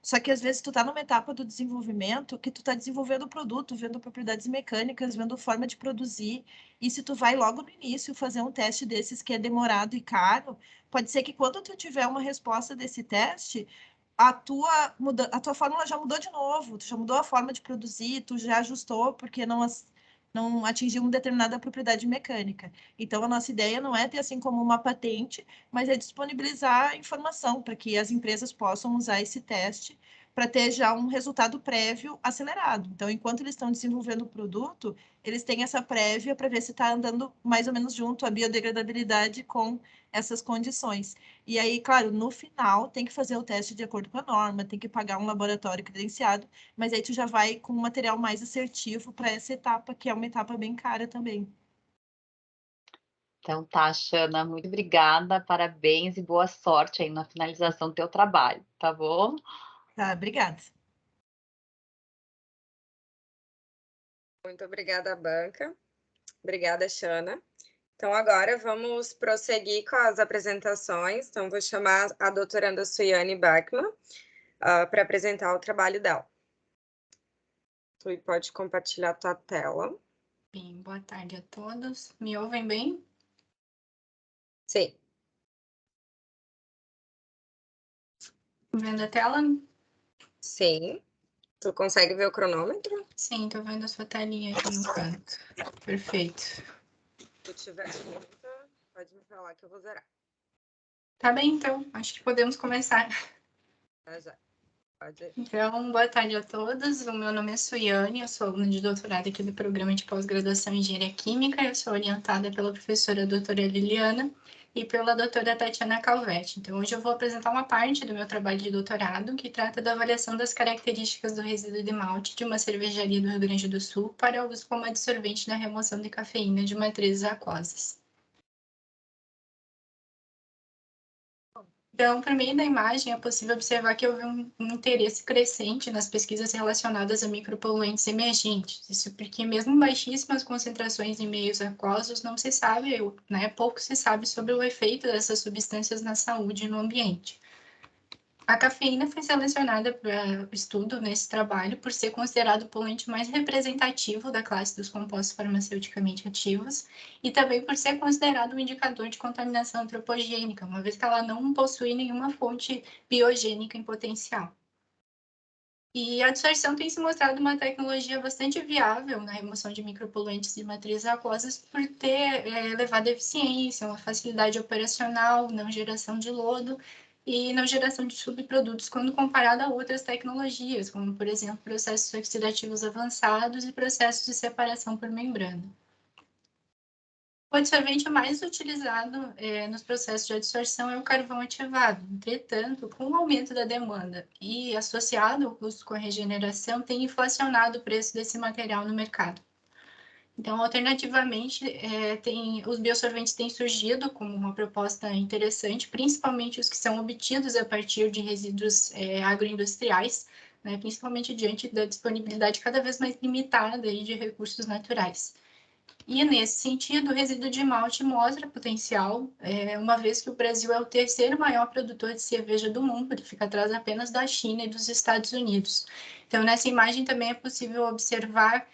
E: Só que às vezes tu tá numa etapa do desenvolvimento que tu tá desenvolvendo o produto, vendo propriedades mecânicas, vendo forma de produzir, e se tu vai logo no início fazer um teste desses que é demorado e caro, pode ser que quando tu tiver uma resposta desse teste, a tua fórmula já mudou de novo, tu já mudou a forma de produzir, tu já ajustou porque não atingiu uma determinada propriedade mecânica. Então, a nossa ideia não é ter assim como uma patente, mas é disponibilizar a informação para que as empresas possam usar esse teste para ter já um resultado prévio acelerado. Então, enquanto eles estão desenvolvendo o produto, eles têm essa prévia para ver se está andando mais ou menos junto a biodegradabilidade com essas condições. E aí, claro, no final tem que fazer o teste de acordo com a norma, tem que pagar um laboratório credenciado, mas aí tu já vai com um material mais assertivo para essa etapa, que é uma etapa bem cara também.
G: Então tá, Xana, muito obrigada, parabéns e boa sorte aí na finalização do teu trabalho, tá bom?
E: Tá, obrigada.
D: Muito obrigada, Banca. Obrigada, Xana. Então, agora vamos prosseguir com as apresentações. Então, vou chamar a doutoranda Suiane Bachmann para apresentar o trabalho dela. Tu pode compartilhar a tua tela.
H: Bem, boa tarde a todos. Me ouvem bem?
D: Sim.
H: Vendo a tela?
D: Sim. Tu consegue ver o cronômetro?
H: Sim, tô vendo a sua telinha aqui no canto. Perfeito.
D: Se tu tiver dúvida, pode me falar que eu vou zerar.
H: Tá bem, então. Acho que podemos começar.
D: Já.
H: Então, boa tarde a todos. O meu nome é Suiane, eu sou aluna de doutorado aqui do programa de pós-graduação em Engenharia Química. Eu sou orientada pela professora doutora Liliana e pela doutora Tatiana Calvetti. Então, hoje eu vou apresentar uma parte do meu trabalho de doutorado que trata da avaliação das características do resíduo de malte de uma cervejaria do Rio Grande do Sul para uso como adsorvente na remoção de cafeína de matrizes aquosas. Então, por meio da imagem, é possível observar que houve um interesse crescente nas pesquisas relacionadas a micropoluentes emergentes. Isso porque, mesmo baixíssimas concentrações em meios aquosos, não se sabe, né, pouco se sabe sobre o efeito dessas substâncias na saúde e no ambiente. A cafeína foi selecionada para o estudo nesse trabalho por ser considerado o poluente mais representativo da classe dos compostos farmaceuticamente ativos e também por ser considerado um indicador de contaminação antropogênica, uma vez que ela não possui nenhuma fonte biogênica em potencial. E a adsorção tem se mostrado uma tecnologia bastante viável na remoção de micropoluentes de matrizes aquosas por ter elevada eficiência, uma facilidade operacional, não geração de lodo e não geração de subprodutos quando comparado a outras tecnologias, como, por exemplo, processos oxidativos avançados e processos de separação por membrana. O adsorvente mais utilizado nos processos de adsorção é o carvão ativado. Entretanto, com o aumento da demanda e associado ao custo com a regeneração, tem inflacionado o preço desse material no mercado. Então, alternativamente, os biosorventes têm surgido como uma proposta interessante, principalmente os que são obtidos a partir de resíduos agroindustriais, né, principalmente diante da disponibilidade cada vez mais limitada aí de recursos naturais. E, nesse sentido, o resíduo de malte mostra potencial, uma vez que o Brasil é o terceiro maior produtor de cerveja do mundo, ele fica atrás apenas da China e dos Estados Unidos. Então, nessa imagem também é possível observar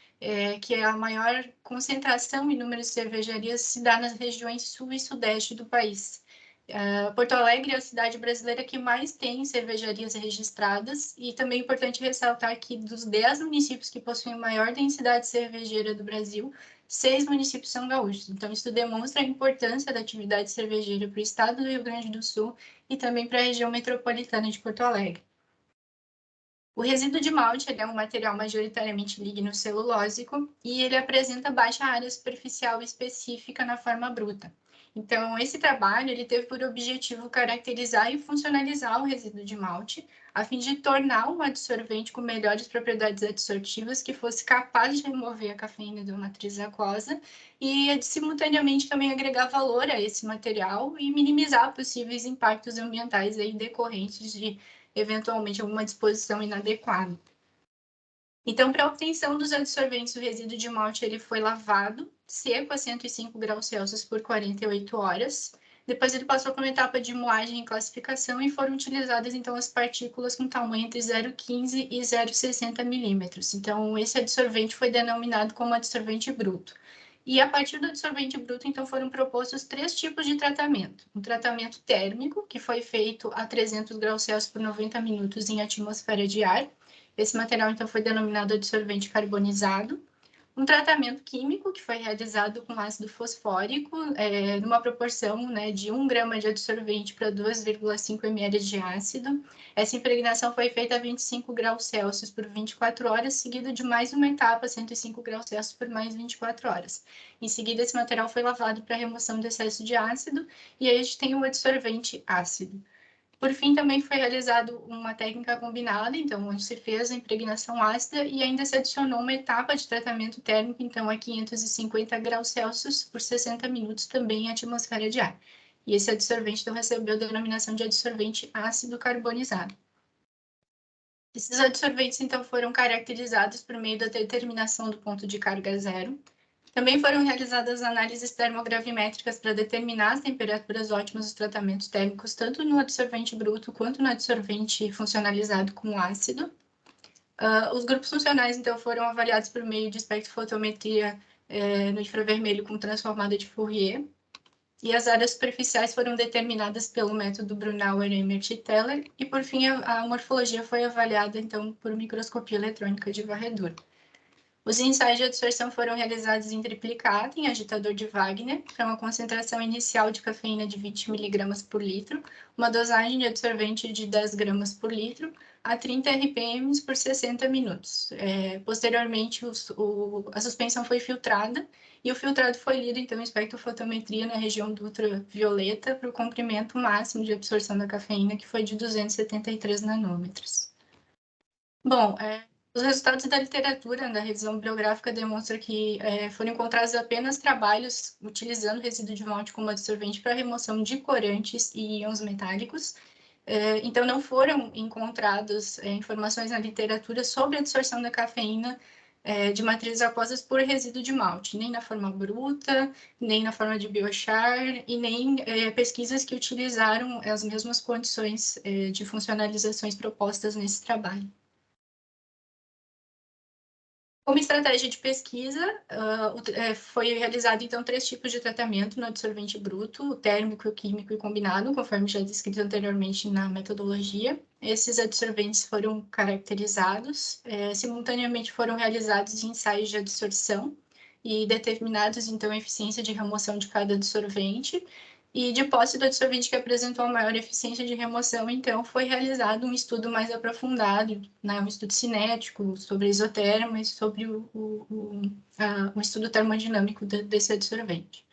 H: que a maior concentração em número de cervejarias se dá nas regiões sul e sudeste do país. Porto Alegre é a cidade brasileira que mais tem cervejarias registradas e também é importante ressaltar que dos 10 municípios que possuem maior densidade cervejeira do Brasil, 6 municípios são gaúchos. Então, isso demonstra a importância da atividade cervejeira para o estado do Rio Grande do Sul e também para a região metropolitana de Porto Alegre. O resíduo de malte é um material majoritariamente lignocelulósico e ele apresenta baixa área superficial específica na forma bruta. Então, esse trabalho ele teve por objetivo caracterizar e funcionalizar o resíduo de malte, a fim de tornar um adsorvente com melhores propriedades adsortivas que fosse capaz de remover a cafeína de uma matriz aquosa e, simultaneamente, também agregar valor a esse material e minimizar possíveis impactos ambientais aí decorrentes de eventualmente alguma disposição inadequada. Então, para a obtenção dos adsorventes, o resíduo de malte ele foi lavado seco a 105 graus Celsius por 48 horas. Depois ele passou por uma etapa de moagem e classificação e foram utilizadas, então, as partículas com tamanho entre 0,15 e 0,60 milímetros. Então, esse adsorvente foi denominado como adsorvente bruto. E a partir do adsorvente bruto, então, foram propostos 3 tipos de tratamento. Um tratamento térmico, que foi feito a 300 graus Celsius por 90 minutos em atmosfera de ar. Esse material, então, foi denominado adsorvente carbonizado. Um tratamento químico, que foi realizado com ácido fosfórico, numa proporção, né, de 1 grama de adsorvente para 2,5 ml de ácido. Essa impregnação foi feita a 25 graus Celsius por 24 horas, seguida de mais uma etapa, 105 graus Celsius por mais 24 horas. Em seguida, esse material foi lavado para remoção do excesso de ácido, e aí a gente tem o adsorvente ácido. Por fim, também foi realizada uma técnica combinada, então, onde se fez a impregnação ácida e ainda se adicionou uma etapa de tratamento térmico, então, a 550 graus Celsius por 60 minutos, também em atmosfera de ar. E esse adsorvente, então, recebeu a denominação de adsorvente ácido carbonizado. Esses adsorventes, então, foram caracterizados por meio da determinação do ponto de carga zero. Também foram realizadas análises termogravimétricas para determinar as temperaturas ótimas dos tratamentos térmicos, tanto no adsorvente bruto quanto no adsorvente funcionalizado com ácido. Os grupos funcionais, então, foram avaliados por meio de espectrofotometria no infravermelho com transformada de Fourier. E as áreas superficiais foram determinadas pelo método Brunauer, Emmert e Teller. E, por fim, a morfologia foi avaliada, então, por microscopia eletrônica de varredura. Os ensaios de adsorção foram realizados em triplicado, em agitador de Wagner, para uma concentração inicial de cafeína de 20 mg por litro, uma dosagem de absorvente de 10 gramas por litro, a 30 RPM por 60 minutos. Posteriormente, a suspensão foi filtrada e o filtrado foi lido, então, em espectrofotometria na região do ultravioleta para o comprimento máximo de absorção da cafeína, que foi de 273 nanômetros. Bom, os resultados da literatura, da revisão bibliográfica, demonstram que foram encontrados apenas trabalhos utilizando resíduo de malte como adsorvente para remoção de corantes e íons metálicos. Então, não foram encontradas informações na literatura sobre a absorção da cafeína de matrizes aquosas por resíduo de malte, nem na forma bruta, nem na forma de biochar, e nem pesquisas que utilizaram as mesmas condições de funcionalizações propostas nesse trabalho. Como estratégia de pesquisa, foi realizado, então, 3 tipos de tratamento no adsorvente bruto, o térmico, o químico e combinado, conforme já descrito anteriormente na metodologia. Esses adsorventes foram caracterizados, simultaneamente foram realizados ensaios de adsorção e determinados, então, a eficiência de remoção de cada adsorvente. E de posse do adsorvente que apresentou a maior eficiência de remoção, então, foi realizado um estudo mais aprofundado, né, um estudo cinético sobre isoterma e sobre o estudo termodinâmico desse adsorvente.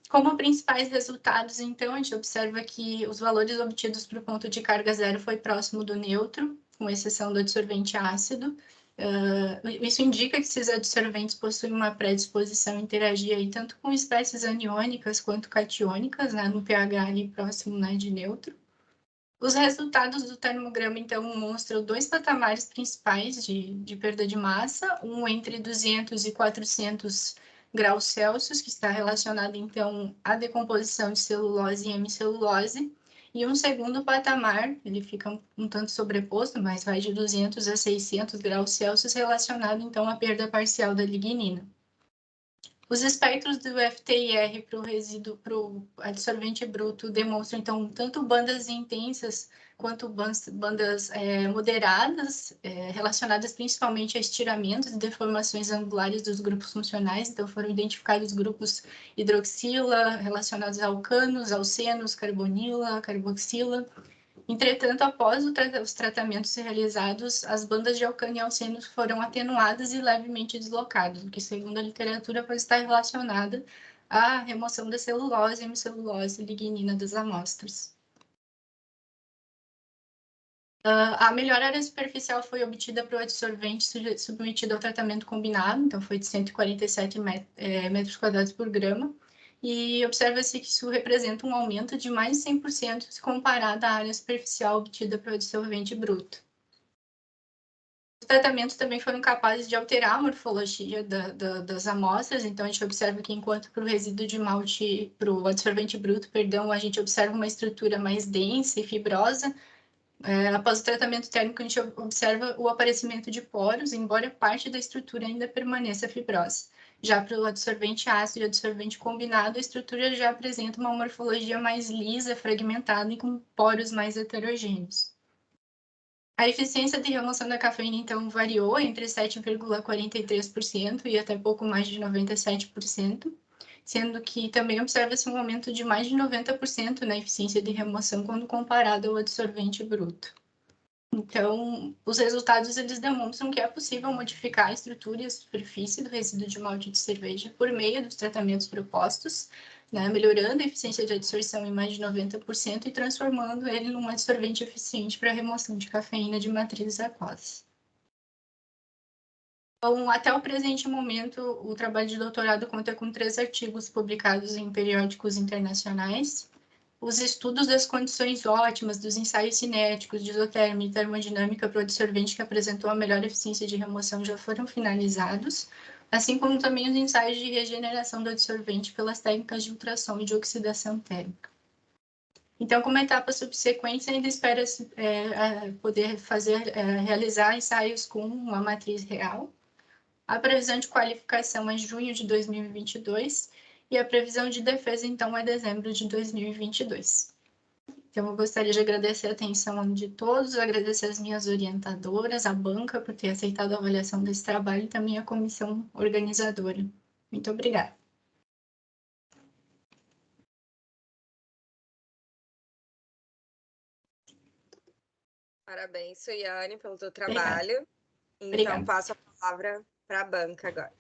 H: Como principais resultados, então, a gente observa que os valores obtidos para o ponto de carga zero foi próximo do neutro, com exceção do adsorvente ácido. Isso indica que esses adsorventes possuem uma predisposição a interagir aí, tanto com espécies aniônicas quanto catiônicas, né, no pH ali próximo, né, de neutro. Os resultados do termograma, então, mostram 2 patamares principais de perda de massa, um entre 200 e 400 graus Celsius, que está relacionado, então, à decomposição de celulose e hemicelulose, e um segundo patamar, ele fica um tanto sobreposto, mas vai de 200 a 600 graus Celsius, relacionado, então, à perda parcial da lignina. Os espectros do FTIR para o adsorvente bruto demonstram, então, tanto bandas intensas quanto bandas moderadas, relacionadas principalmente a estiramentos e deformações angulares dos grupos funcionais. Então, foram identificados grupos hidroxila, relacionados a alcanos, alcenos, carbonila, carboxila. Entretanto, após os tratamentos realizados, as bandas de alcano e alcenos foram atenuadas e levemente deslocadas, o que, segundo a literatura, pode estar relacionada à remoção da celulose, hemicelulose e lignina das amostras. A melhor área superficial foi obtida para o adsorvente submetido ao tratamento combinado, então foi de 147 metros quadrados por grama, e observa-se que isso representa um aumento de mais de 100% se comparado à área superficial obtida para o adsorvente bruto. Os tratamentos também foram capazes de alterar a morfologia das amostras, então a gente observa que enquanto para o resíduo de malte, para o adsorvente bruto, perdão, a gente observa uma estrutura mais densa e fibrosa. Após o tratamento térmico, a gente observa o aparecimento de poros, embora parte da estrutura ainda permaneça fibrosa. Já para o adsorvente ácido e adsorvente combinado, a estrutura já apresenta uma morfologia mais lisa, fragmentada e com poros mais heterogêneos. A eficiência de remoção da cafeína, então, variou entre 7,43% e até pouco mais de 97%, sendo que também observa-se um aumento de mais de 90% na eficiência de remoção quando comparado ao adsorvente bruto. Então, os resultados eles demonstram que é possível modificar a estrutura e a superfície do resíduo de malte de cerveja por meio dos tratamentos propostos, né, melhorando a eficiência de adsorção em mais de 90% e transformando ele num adsorvente eficiente para a remoção de cafeína de matrizes aquosas. Então, até o presente momento, o trabalho de doutorado conta com 3 artigos publicados em periódicos internacionais. Os estudos das condições ótimas dos ensaios cinéticos de isoterma e termodinâmica para o adsorvente que apresentou a melhor eficiência de remoção já foram finalizados, assim como também os ensaios de regeneração do adsorvente pelas técnicas de ultrassom e de oxidação térmica. Então, como etapa subsequente, ainda espera-se poder realizar ensaios com uma matriz real. A previsão de qualificação é junho de 2022 e a previsão de defesa, então, é dezembro de 2022. Então, eu gostaria de agradecer a atenção de todos, agradecer as minhas orientadoras, a banca, por ter aceitado a avaliação desse trabalho e também a comissão organizadora. Muito obrigada.
D: Parabéns, Suiane, pelo teu trabalho. Então,
H: Obrigada.
D: passo a palavra para a banca agora.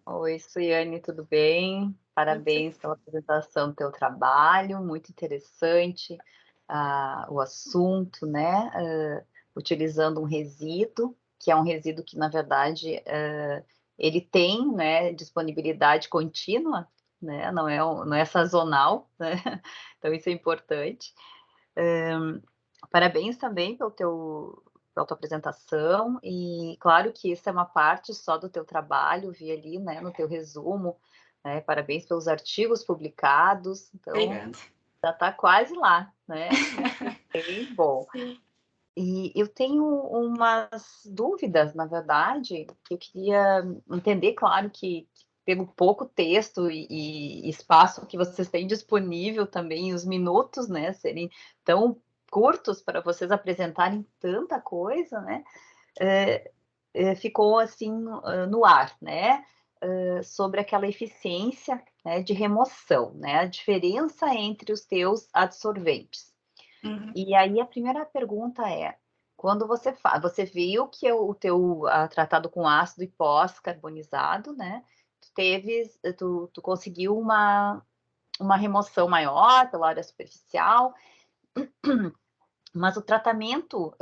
G: Oi, Suiane, tudo bem? Parabéns pela apresentação do teu trabalho, muito interessante o assunto, né? Utilizando um resíduo, que é um resíduo que, na verdade, ele tem, né, disponibilidade contínua, né? Não é sazonal, né? Então, isso é importante. Parabéns também pela tua apresentação, e claro que isso é uma parte só do teu trabalho, vi ali, né, no teu resumo, né, parabéns pelos artigos publicados, então
H: Obrigada.
G: já está quase lá, né, bem bom.
H: Sim.
G: E eu tenho umas dúvidas, na verdade, que eu queria entender, claro que pelo pouco texto e espaço que vocês têm disponível também, os minutos, né, serem tão curtos para vocês apresentarem tanta coisa, né, ficou assim no ar, né, sobre aquela eficiência, né, de remoção, né, a diferença entre os teus adsorventes.
H: Uhum.
G: E aí a primeira pergunta é, quando você viu que o teu tratado com ácido e pós-carbonizado, né, tu conseguiu uma remoção maior pela área superficial, mas o tratamento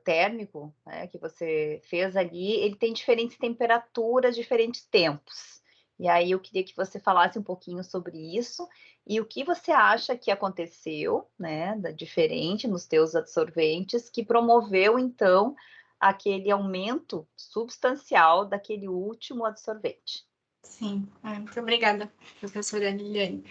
G: térmico, né, que você fez ali, ele tem diferentes temperaturas, diferentes tempos. E aí eu queria que você falasse um pouquinho sobre isso e o que você acha que aconteceu, né, diferente nos teus adsorventes, que promoveu, então, aquele aumento substancial daquele último adsorvente.
H: Sim, muito obrigada, professora Liliane.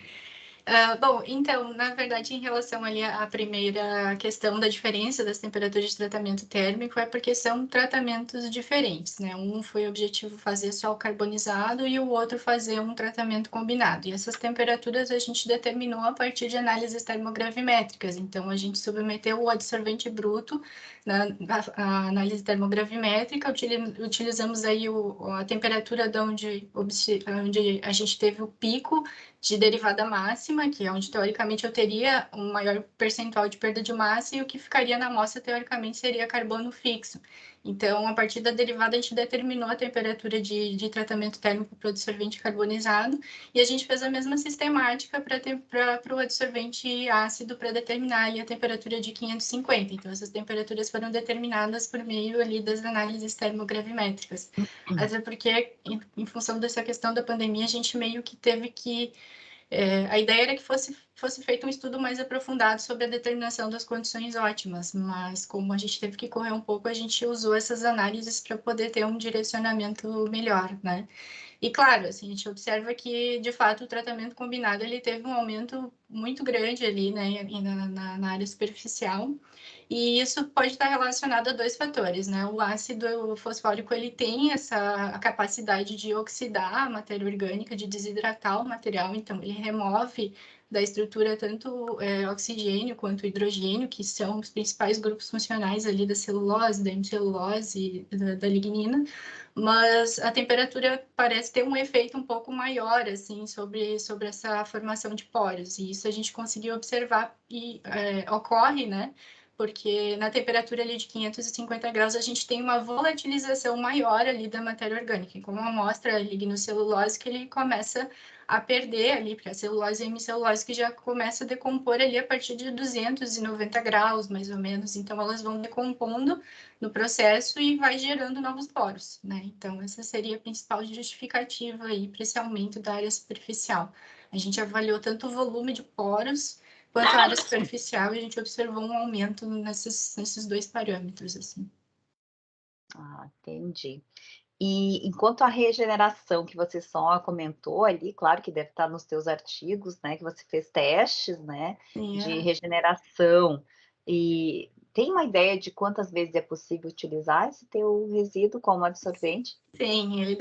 H: Bom, então, na verdade, em relação ali à primeira questão da diferença das temperaturas de tratamento térmico, é porque são tratamentos diferentes, né? Um foi o objetivo fazer só o carbonizado e o outro fazer um tratamento combinado. E essas temperaturas a gente determinou a partir de análises termogravimétricas. Então, a gente submeteu o adsorvente bruto na análise termogravimétrica, utilizamos aí a temperatura de onde a gente teve o pico de derivada máxima, que é onde, teoricamente, eu teria um maior percentual de perda de massa, e o que ficaria na amostra, teoricamente, seria carbono fixo. Então, a partir da derivada, a gente determinou a temperatura de tratamento térmico para o adsorvente carbonizado, e a gente fez a mesma sistemática para o adsorvente ácido, para determinar ali a temperatura de 550. Então, essas temperaturas foram determinadas por meio ali das análises termogravimétricas. Até porque, em função dessa questão da pandemia, a gente meio que teve que... a ideia era que fosse feito um estudo mais aprofundado sobre a determinação das condições ótimas, mas como a gente teve que correr um pouco, a gente usou essas análises para poder ter um direcionamento melhor, né? E claro, assim, a gente observa que, de fato, o tratamento combinado ele teve um aumento muito grande ali, né, na área superficial. E isso pode estar relacionado a dois fatores, né? O ácido fosfórico, ele tem a capacidade de oxidar a matéria orgânica, de desidratar o material, então ele remove da estrutura tanto oxigênio quanto hidrogênio, que são os principais grupos funcionais ali da celulose, da hemicelulose, da lignina, mas a temperatura parece ter um efeito um pouco maior, assim, sobre essa formação de poros, e isso a gente conseguiu observar e ocorre, né? Porque na temperatura ali de 550 graus a gente tem uma volatilização maior ali da matéria orgânica, e como a amostra lignocelulose, que ele começa a perder ali, porque a celulose e a hemicelulose que já começa a decompor ali a partir de 290 graus, mais ou menos, então elas vão decompondo no processo e vai gerando novos poros, né? Então essa seria a principal justificativa aí para esse aumento da área superficial. A gente avaliou tanto o volume de poros quanto a área superficial, e a gente observou um aumento nesses dois parâmetros, assim.
G: Entendi. E enquanto a regeneração que você só comentou ali, claro que deve estar nos teus artigos, né, que você fez testes, né, de regeneração, e tem uma ideia de quantas vezes é possível utilizar esse teu resíduo como absorvente?
H: Sim, ele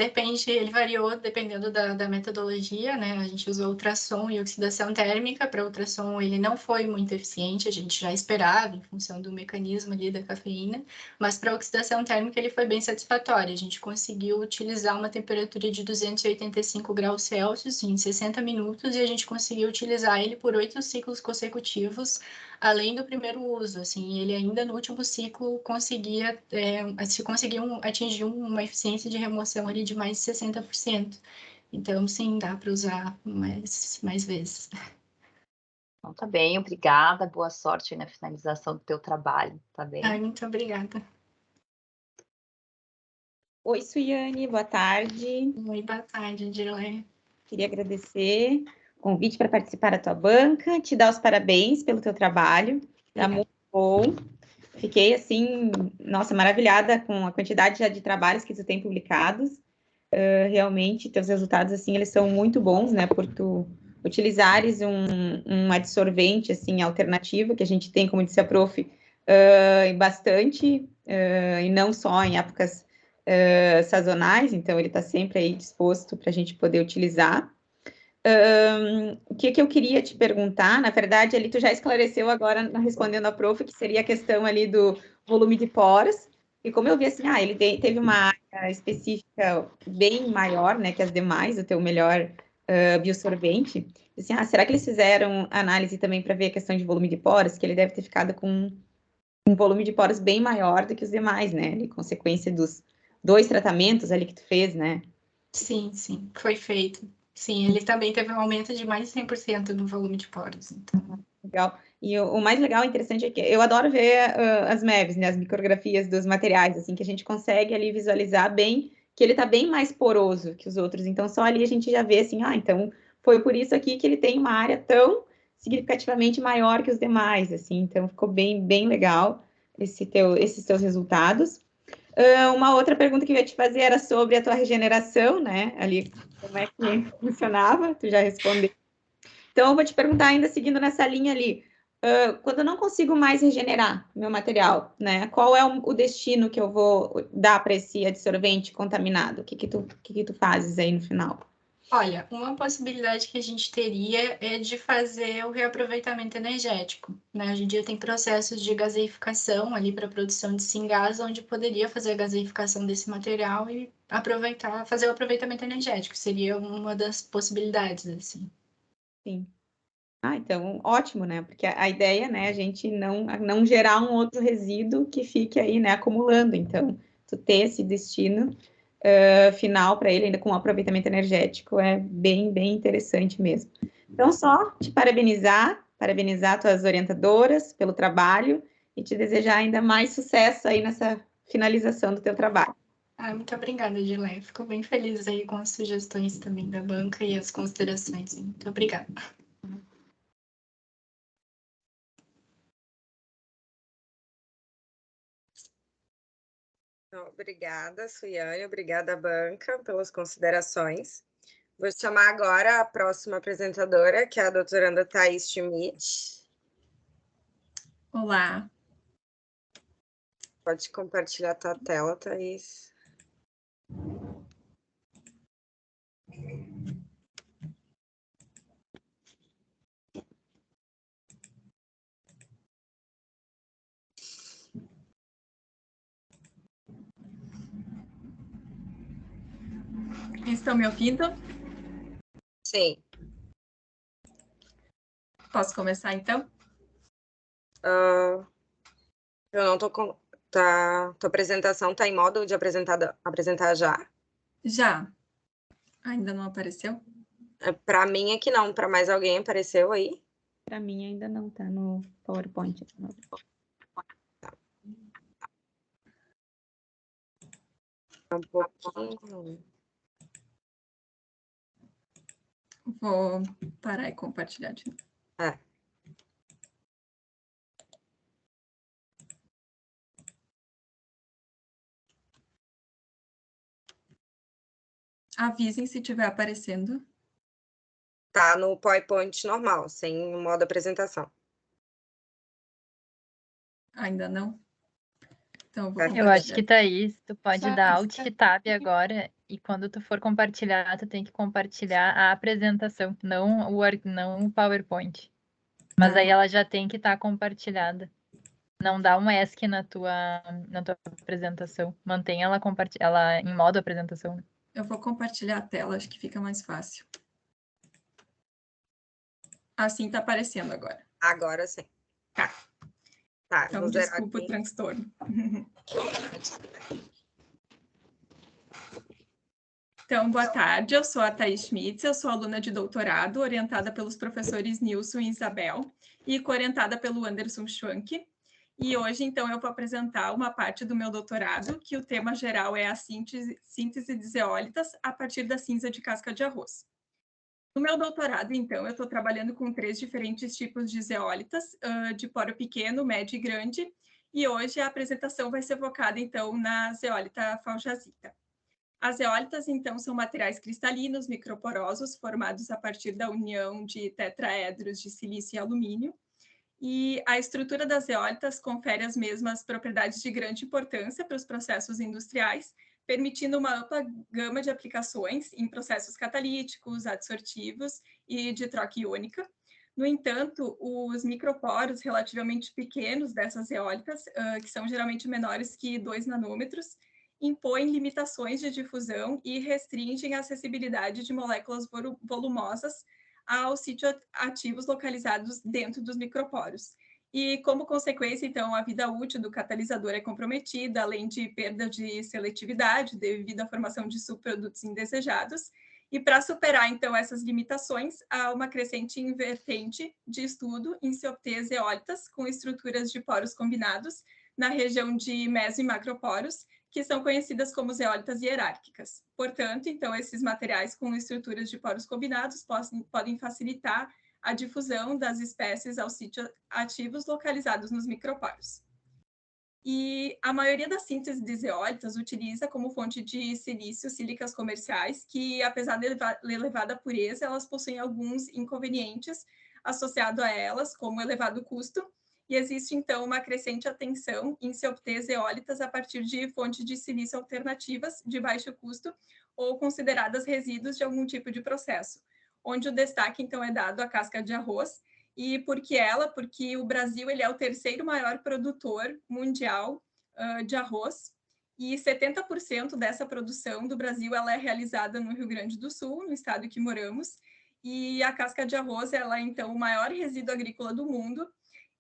H: variou dependendo da metodologia, né? A gente usou ultrassom e oxidação térmica. Para ultrassom, ele não foi muito eficiente, a gente já esperava, em função do mecanismo ali da cafeína, mas para oxidação térmica ele foi bem satisfatório. A gente conseguiu utilizar uma temperatura de 285 graus Celsius em 60 minutos e a gente conseguiu utilizar ele por 8 ciclos consecutivos, além do primeiro uso. Assim, ele ainda no último ciclo conseguia atingir uma eficiência de remoção ali de mais de 60%. Então, sim, dá para usar mais vezes.
G: Então, tá bem, obrigada, boa sorte aí na finalização do teu trabalho, tá bem?
H: Ai, muito obrigada.
F: Oi, Suiane, boa tarde.
H: Oi, boa tarde, Dirley.
F: Queria agradecer o convite para participar da tua banca, te dar os parabéns pelo teu trabalho, tá muito bom. Fiquei, assim, nossa, maravilhada com a quantidade já de trabalhos que tu tem publicados. Realmente, teus resultados, assim, eles são muito bons, né, por tu utilizares um adsorvente, assim, alternativo, que a gente tem, como disse a prof, bastante, e não só em épocas sazonais, então ele está sempre aí disposto para a gente poder utilizar. O que eu queria te perguntar, na verdade, ali tu já esclareceu agora, respondendo a prof, que seria a questão ali do volume de poros, e como eu vi assim, ele teve uma área específica bem maior, né, que as demais, o teu melhor biosorvente, assim, será que eles fizeram análise também para ver a questão de volume de poros, que ele deve ter ficado com um volume de poros bem maior do que os demais, né, em consequência dos 2 tratamentos ali que tu fez, né?
H: Sim, foi feito. Sim, ele também teve um aumento de mais de 100% no volume de poros. Então.
F: Legal. E o mais legal e interessante é que eu adoro ver as MEVs, né, as micrografias dos materiais, assim, que a gente consegue ali visualizar bem que ele está bem mais poroso que os outros. Então, só ali a gente já vê assim, então foi por isso aqui que ele tem uma área tão significativamente maior que os demais, assim. Então, ficou bem, bem legal esses teus resultados. Uma outra pergunta que eu ia te fazer era sobre a tua regeneração, né? Ali, como é que funcionava? Tu já respondeu. Então, eu vou te perguntar, ainda seguindo nessa linha ali, quando eu não consigo mais regenerar meu material, né? Qual é o destino que eu vou dar para esse adsorvente contaminado? O que tu fazes aí no final?
H: Olha, uma possibilidade que a gente teria é de fazer o reaproveitamento energético, né? Hoje em dia tem processos de gaseificação ali para produção de singás, onde poderia fazer a gaseificação desse material e fazer o aproveitamento energético. Seria uma das possibilidades, assim.
F: Sim. Então, ótimo, né? Porque a ideia, né, a gente não gerar um outro resíduo que fique aí, né, acumulando. Então, tu ter esse destino final para ele, ainda com aproveitamento energético, é bem, bem interessante mesmo. Então, só te parabenizar tuas orientadoras pelo trabalho e te desejar ainda mais sucesso aí nessa finalização do teu trabalho.
H: Muito obrigada, Gilé. Fico bem feliz aí com as sugestões também da banca e as considerações. Muito obrigada.
D: Obrigada, Suiane. Obrigada, banca, pelas considerações. Vou chamar agora a próxima apresentadora, que é a doutoranda Thais Schmidt.
I: Olá.
D: Pode compartilhar a tua tela, Thais.
I: Estão me ouvindo?
D: Sim.
I: Posso começar, então?
D: Eu não tô com... Tua apresentação está em modo de apresentar já?
I: Já. Ainda não apareceu?
D: Para mim é que não. Para mais alguém apareceu aí?
F: Para mim ainda não está no PowerPoint.
D: Um pouquinho.
I: Vou parar e compartilhar de novo. Avisem se estiver aparecendo.
D: Tá no PowerPoint normal, sem modo apresentação.
I: Ainda não? Então, eu vou
J: Eu acho
I: compartilhar.
J: que, Thaís, tu pode
I: Só
J: dar
I: isso.
J: Alt Tab agora e quando tu for compartilhar, tu tem que compartilhar a apresentação, não o PowerPoint. Mas aí ela já tem que estar compartilhada. Não dá um ESC na tua apresentação. Mantém ela em modo apresentação.
I: Eu vou compartilhar a tela, acho que fica mais fácil. Assim está aparecendo agora.
D: Agora sim.
I: Tá.
D: Tá,
I: Então,
D: vou zerar
I: desculpa o
D: aqui.
I: transtorno. Então, boa tarde, eu sou a Thaís Schmitz, eu sou aluna de doutorado, orientada pelos professores Nilson e Isabel, e coorientada pelo Anderson Schwank. E hoje, então, eu vou apresentar uma parte do meu doutorado, que o tema geral é a síntese de zeólitas a partir da cinza de casca de arroz. No meu doutorado, então, eu estou trabalhando com 3 diferentes tipos de zeólitas, de poro pequeno, médio e grande, e hoje a apresentação vai ser focada, então, na zeólita faujasita. As zeólitas, então, são materiais cristalinos, microporosos, formados a partir da união de tetraedros de silício e alumínio. E a estrutura das zeólitas confere as mesmas propriedades de grande importância para os processos industriais, permitindo uma ampla gama de aplicações em processos catalíticos, adsortivos e de troca iônica. No entanto, os microporos relativamente pequenos dessas zeólitas, que são geralmente menores que 2 nanômetros, impõem limitações de difusão e restringem a acessibilidade de moléculas volumosas aos sítios ativos localizados dentro dos microporos. E, como consequência, então, a vida útil do catalisador é comprometida, além de perda de seletividade devido à formação de subprodutos indesejados. E, para superar, então, essas limitações, há uma crescente vertente de estudo em se obter zeólitas com estruturas de poros combinados na região de meso e macroporos, que são conhecidas como zeólitas hierárquicas. Portanto, então, esses materiais com estruturas de poros combinados podem facilitar a difusão das espécies aos sítios ativos localizados nos microporos. E a maioria das sínteses de zeólitas utiliza como fonte de silício sílicas comerciais, que, apesar de elevada pureza, elas possuem alguns inconvenientes associados a elas, como elevado custo, e existe, então, uma crescente atenção em se obter zeólitas a partir de fontes de silício alternativas de baixo custo ou consideradas resíduos de algum tipo de processo, onde o destaque, então, é dado à casca de arroz. E por que ela? Porque o Brasil ele é o 3º maior produtor mundial de arroz, e 70% dessa produção do Brasil ela é realizada no Rio Grande do Sul, no estado em que moramos, e a casca de arroz ela é, então, o maior resíduo agrícola do mundo.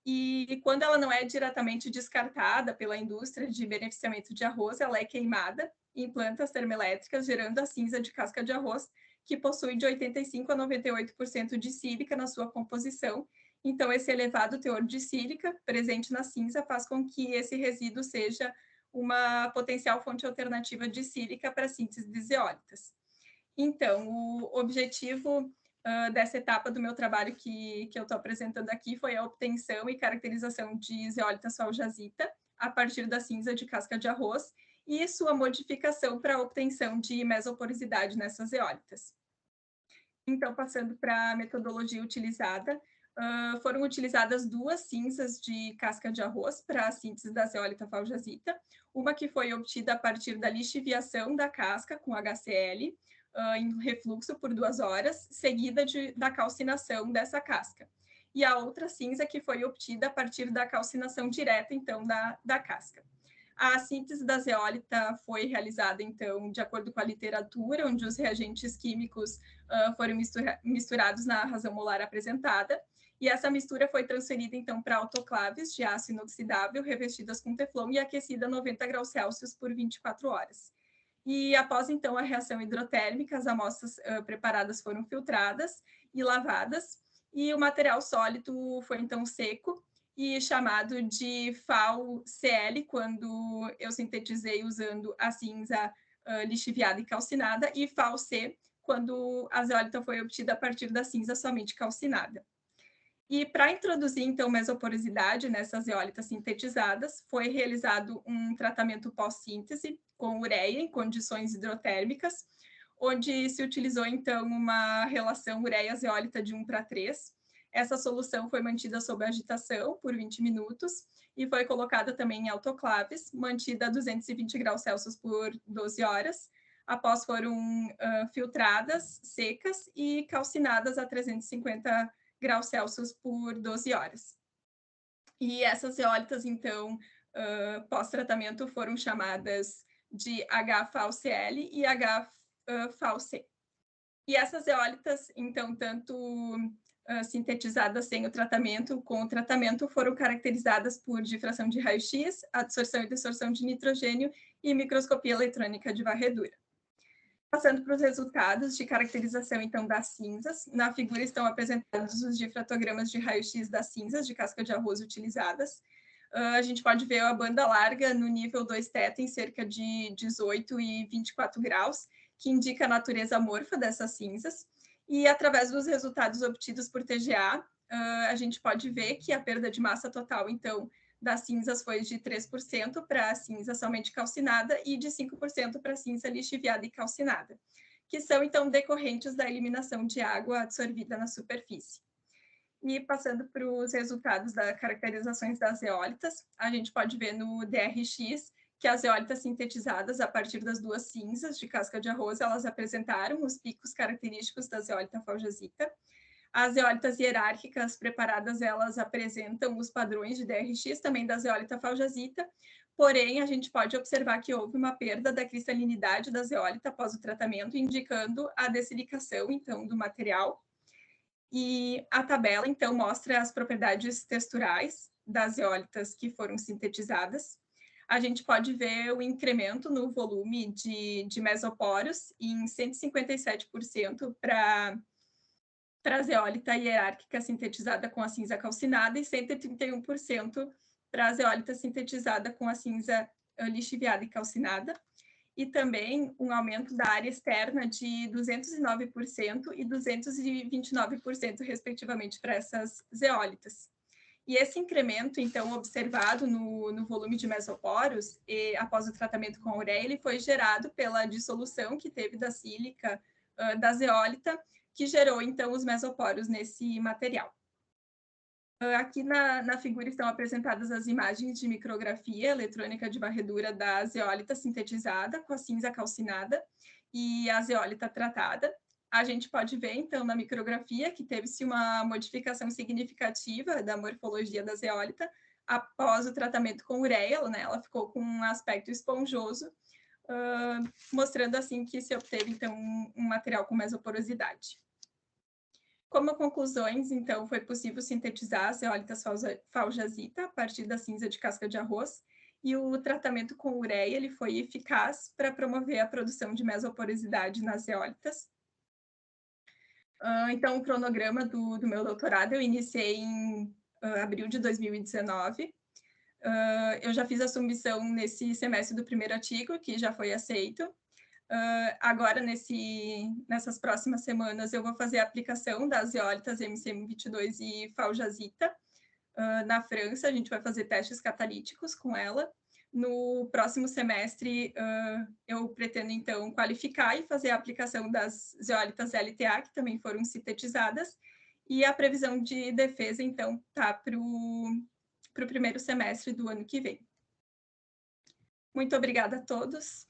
I: E quando ela não é diretamente descartada pela indústria de beneficiamento de arroz, ela é queimada em plantas termoelétricas, gerando a cinza de casca de arroz, que possui de 85% a 98% de sílica na sua composição. Então, esse elevado teor de sílica presente na cinza faz com que esse resíduo seja uma potencial fonte alternativa de sílica para a síntese de zeólitas. Então, o objetivo dessa etapa do meu trabalho que eu estou apresentando aqui foi a obtenção e caracterização de zeólitas faujasita a partir da cinza de casca de arroz e sua modificação para a obtenção de mesoporosidade nessas zeólitas. Então, passando para a metodologia utilizada, foram utilizadas 2 cinzas de casca de arroz para a síntese da zeólita faujasita, uma que foi obtida a partir da lixiviação da casca com HCl, em refluxo por 2 horas, seguida da calcinação dessa casca. E a outra cinza que foi obtida a partir da calcinação direta, então, da casca. A síntese da zeólita foi realizada, então, de acordo com a literatura, onde os reagentes químicos foram misturados na razão molar apresentada, e essa mistura foi transferida, então, para autoclaves de aço inoxidável, revestidas com teflon e aquecida a 90 graus Celsius por 24 horas. E após, então, a reação hidrotérmica, as amostras preparadas foram filtradas e lavadas, e o material sólido foi, então, seco e chamado de FAO-CL, quando eu sintetizei usando a cinza lixiviada e calcinada, e FAO-C, quando a zeólita foi obtida a partir da cinza somente calcinada. E para introduzir, então, mesoporosidade nessas zeólitas sintetizadas, foi realizado um tratamento pós-síntese com ureia em condições hidrotérmicas, onde se utilizou, então, uma relação ureia-zeólita de 1:3. Essa solução foi mantida sob agitação por 20 minutos e foi colocada também em autoclaves, mantida a 220 graus Celsius por 12 horas. Após foram filtradas, secas e calcinadas a 350 graus Celsius por 12 horas. E essas zeólitas, então, pós-tratamento foram chamadas de HFAUCL e HFAUC. E essas zeólitas, então, tanto sintetizadas sem o tratamento, com o tratamento, foram caracterizadas por difração de raio-x, adsorção e desorção de nitrogênio e microscopia eletrônica de varredura. Passando para os resultados de caracterização, então, das cinzas. Na figura estão apresentados os difratogramas de raio-x das cinzas de casca de arroz utilizadas. A gente pode ver a banda larga no nível 2 θ em cerca de 18 e 24 graus, que indica a natureza amorfa dessas cinzas. E, através dos resultados obtidos por TGA, a gente pode ver que a perda de massa total, então, das cinzas foi de 3% para a cinza somente calcinada e de 5% para a cinza lixiviada e calcinada, que são, então, decorrentes da eliminação de água absorvida na superfície. E passando para os resultados das caracterizações das zeólitas, a gente pode ver no DRX que as zeólitas sintetizadas a partir das duas cinzas de casca de arroz, elas apresentaram os picos característicos da zeólita faujasita. As zeólitas hierárquicas preparadas, elas apresentam os padrões de DRX também da zeólita faujasita, porém, a gente pode observar que houve uma perda da cristalinidade da zeólita após o tratamento, indicando a dessilicação, então, do material. E a tabela, então, mostra as propriedades texturais das zeólitas que foram sintetizadas. A gente pode ver o incremento no volume de mesoporos em 157% para a zeólita hierárquica sintetizada com a cinza calcinada e 131% para a zeólita sintetizada com a cinza lixiviada e calcinada, e também um aumento da área externa de 209% e 229%, respectivamente, para essas zeólitas. E esse incremento, então, observado no volume de mesoporos, após o tratamento com a ureia, ele foi gerado pela dissolução que teve da sílica da zeólita, que gerou, então, os mesoporos nesse material. Aqui na figura estão apresentadas as imagens de micrografia eletrônica de varredura da zeólita sintetizada com a cinza calcinada e a zeólita tratada. A gente pode ver, então, na micrografia que teve-se uma modificação significativa da morfologia da zeólita após o tratamento com ureia, né? Ela ficou com um aspecto esponjoso, mostrando, assim, que se obteve, então, um material com mesoporosidade. Como conclusões, então, foi possível sintetizar a zeólita faujasita a partir da cinza de casca de arroz, e o tratamento com ureia ele foi eficaz para promover a produção de mesoporosidade nas zeólitas. Então, o cronograma do meu doutorado eu iniciei em abril de 2019. Eu já fiz a submissão nesse semestre do primeiro artigo, que já foi aceito. Agora, nessas próximas semanas, eu vou fazer a aplicação das zeólitas MCM22 e faujasita. Na França, a gente vai fazer testes catalíticos com ela. No próximo semestre, eu pretendo, então, qualificar e fazer a aplicação das zeólitas LTA, que também foram sintetizadas, e a previsão de defesa, então, está para o primeiro semestre do ano que vem. Muito obrigada a todos.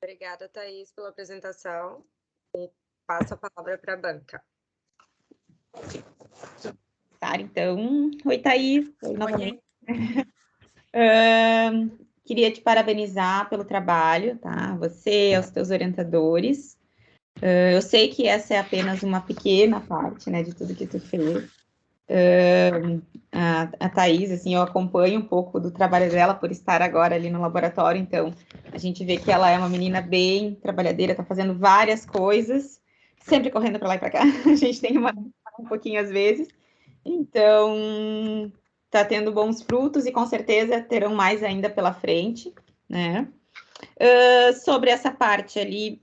D: Obrigada, Thaís, pela apresentação. E passo a palavra para a banca.
F: Tá, então, oi, Thaís. Oi, novamente. Queria te parabenizar pelo trabalho, tá? Você, aos teus orientadores. Eu sei que essa é apenas uma pequena parte, né, de tudo que tu fez. A Thaís, assim, eu acompanho um pouco do trabalho dela por estar agora ali no laboratório, então a gente vê que ela é uma menina bem trabalhadeira, está fazendo várias coisas, sempre correndo para lá e para cá. A gente tem um pouquinho às vezes, então está tendo bons frutos e com certeza terão mais ainda pela frente, né? Sobre essa parte ali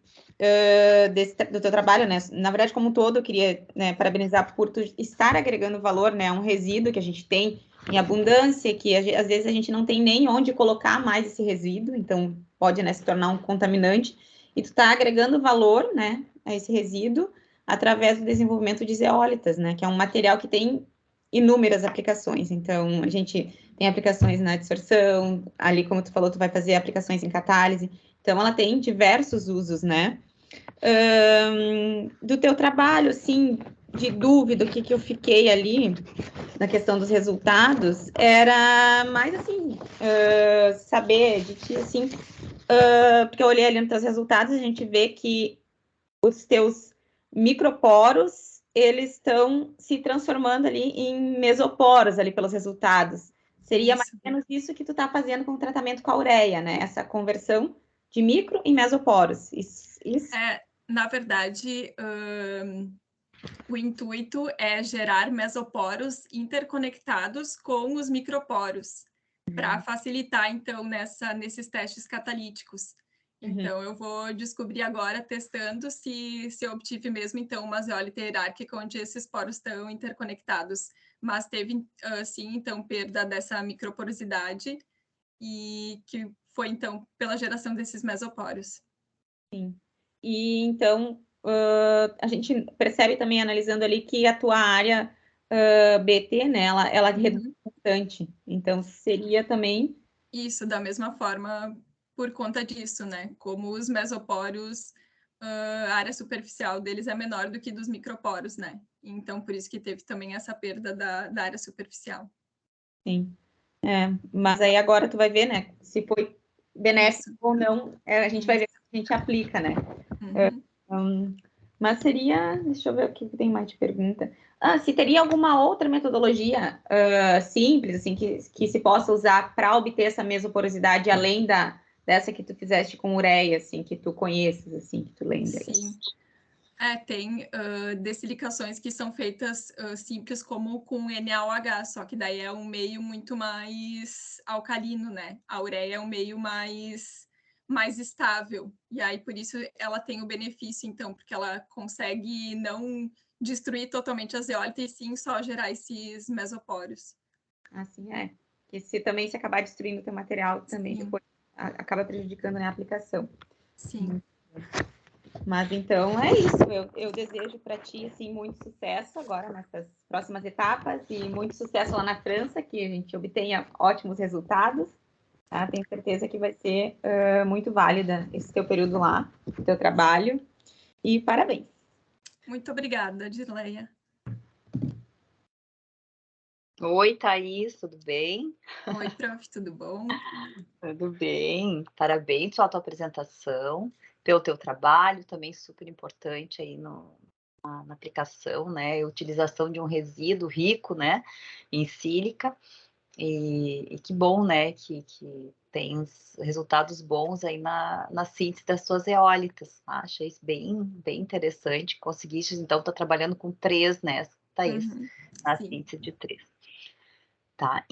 F: do teu trabalho, né? Na verdade, como um todo, eu queria, né, parabenizar por tu estar agregando valor, né? Um resíduo que a gente tem em abundância, que às vezes a gente não tem nem onde colocar mais esse resíduo, então pode, né, se tornar um contaminante. e tu está agregando valor, né, a esse resíduo através do desenvolvimento de zeólitas, né, que é um material que tem inúmeras aplicações. Então, a gente tem aplicações na dissorção, ali, como tu falou, tu vai fazer aplicações em catálise. Então, ela tem diversos usos, né? Do teu trabalho, assim, de dúvida, o que eu fiquei ali na questão dos resultados, era mais, assim, saber de ti, assim, porque eu olhei ali nos teus resultados, a gente vê que os teus microporos, eles estão se transformando ali em mesoporos ali pelos resultados. Seria mais ou menos isso que tu está fazendo com o tratamento com a ureia, né? Essa conversão de micro em mesoporos. Isso.
I: Na verdade, o intuito é gerar mesoporos interconectados com os microporos, para facilitar, então, nesses testes catalíticos. Então, eu vou descobrir agora, testando, se eu obtive mesmo, então, uma zeólita hierárquica onde esses poros estão interconectados. Mas teve, sim, então, perda dessa microporosidade, e que foi, então, pela geração desses mesoporos.
F: Sim. E, então, a gente percebe também, analisando ali, que a tua área BT, né, ela reduz bastante. Então, seria também...
I: Isso, da mesma forma, por conta disso, né? Como os mesoporos, a área superficial deles é menor do que dos microporos, né? Então, por isso que teve também essa perda da área superficial.
F: Sim. Mas aí agora tu vai ver, né? Se foi benéfico ou não, a gente vai ver se a gente aplica, né? Mas seria... Deixa eu ver o que tem mais de pergunta. Se teria alguma outra metodologia simples, assim, que se possa usar para obter essa mesoporosidade, além dessa que tu fizeste com ureia, assim, que tu conheces, assim, que tu lembra?
I: Sim. Tem dessilicações que são feitas simples, como com NaOH, só que daí é um meio muito mais alcalino, né? A ureia é um meio mais estável, e aí por isso ela tem o benefício, então, porque ela consegue não destruir totalmente a zeólita, e sim só gerar esses mesoporos.
F: Assim é. Que se acabar destruindo o teu material, também depois acaba prejudicando, né, a aplicação.
I: Sim.
F: Mas então é isso. Eu desejo para ti, assim, muito sucesso agora nessas próximas etapas e muito sucesso lá na França, que a gente obtenha ótimos resultados. Tá? Tenho certeza que vai ser muito válida esse teu período lá, o teu trabalho. E parabéns.
I: Muito obrigada, Dirleia.
G: Oi, Thaís, tudo bem?
I: Oi, prof, tudo bom?
G: Tudo bem, parabéns pela tua apresentação, pelo teu trabalho, também super importante aí na aplicação, né, utilização de um resíduo rico, né, em sílica, e que bom, né, que tem resultados bons aí na síntese das suas eólitas. Achei isso bem interessante. Conseguiste, então, estar trabalhando com 3, né, Thaís, na síntese de 3. Tá,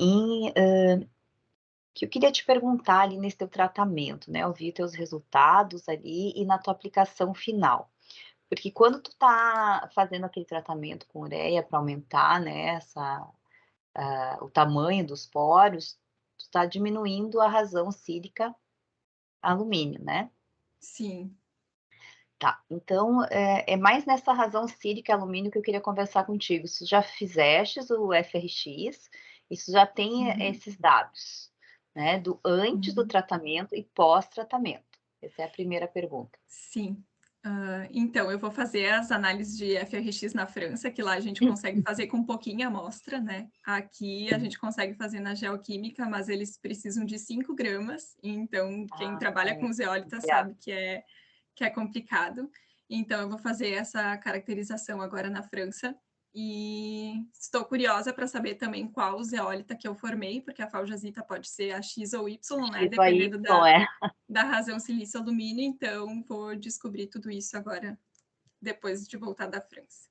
G: que eu queria te perguntar ali nesse teu tratamento, né? Eu vi teus resultados ali e na tua aplicação final. Porque quando tu tá fazendo aquele tratamento com ureia para aumentar, né, o tamanho dos poros, tu tá diminuindo a razão sílica alumínio, né?
I: Sim.
G: Tá, então é mais nessa razão sílica alumínio que eu queria conversar contigo. Se já fizeste o FRX, isso já tem esses dados, né? Do antes do tratamento e pós-tratamento. Essa é a primeira pergunta.
I: Sim. Então, eu vou fazer as análises de FRX na França, que lá a gente consegue fazer com pouquinha amostra, né? Aqui a gente consegue fazer na geoquímica, mas eles precisam de 5 gramas, então quem trabalha com zeólita sabe que é complicado. Então, eu vou fazer essa caracterização agora na França, e estou curiosa para saber também qual zeólita que eu formei, porque a faljazita pode ser a X ou Y, né? Dependendo da razão silício-alumínio, então vou descobrir tudo isso agora, depois de voltar da França.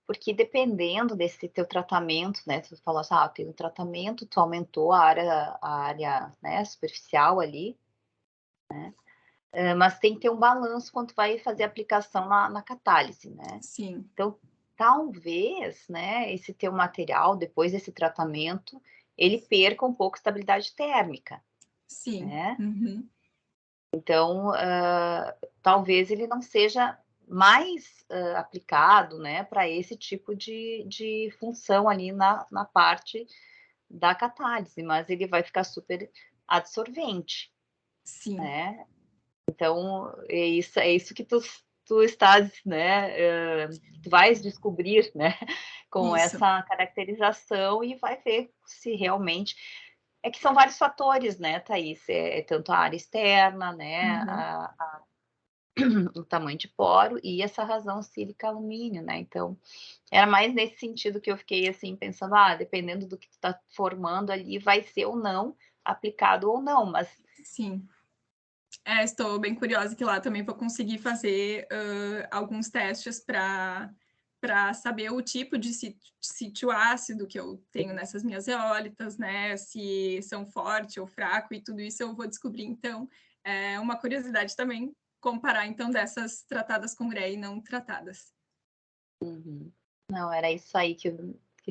G: Porque dependendo desse teu tratamento, né? Tu falou assim, tem um tratamento, tu aumentou a área, né, superficial ali, né? Mas tem que ter um balanço quando tu vai fazer a aplicação na catálise, né?
I: Sim.
G: Então, talvez, né, esse teu material, depois desse tratamento, ele perca um pouco a estabilidade térmica.
I: Sim.
G: Né? Então, talvez ele não seja mais aplicado, né, para esse tipo de função ali na parte da catálise, mas ele vai ficar super adsorvente,
I: Sim.
G: né? Então, é isso que tu estás, né, tu vais descobrir, né, com
I: Isso.
G: essa caracterização e vai ver se realmente... É que são vários fatores, né, Thaís? É tanto a área externa, né, o tamanho de poro e essa razão sílica-alumínio, né? Então, era mais nesse sentido que eu fiquei, assim, pensando, dependendo do que tu tá formando ali, vai ser ou não aplicado ou não, mas...
I: Sim. Estou bem curiosa que lá também vou conseguir fazer alguns testes para saber o tipo de sítio ácido que eu tenho nessas minhas eólitas, né? Se são forte ou fraco e tudo isso eu vou descobrir. Então, é uma curiosidade também comparar, então, dessas tratadas com GREA e não tratadas.
G: Uhum. Não, era isso aí que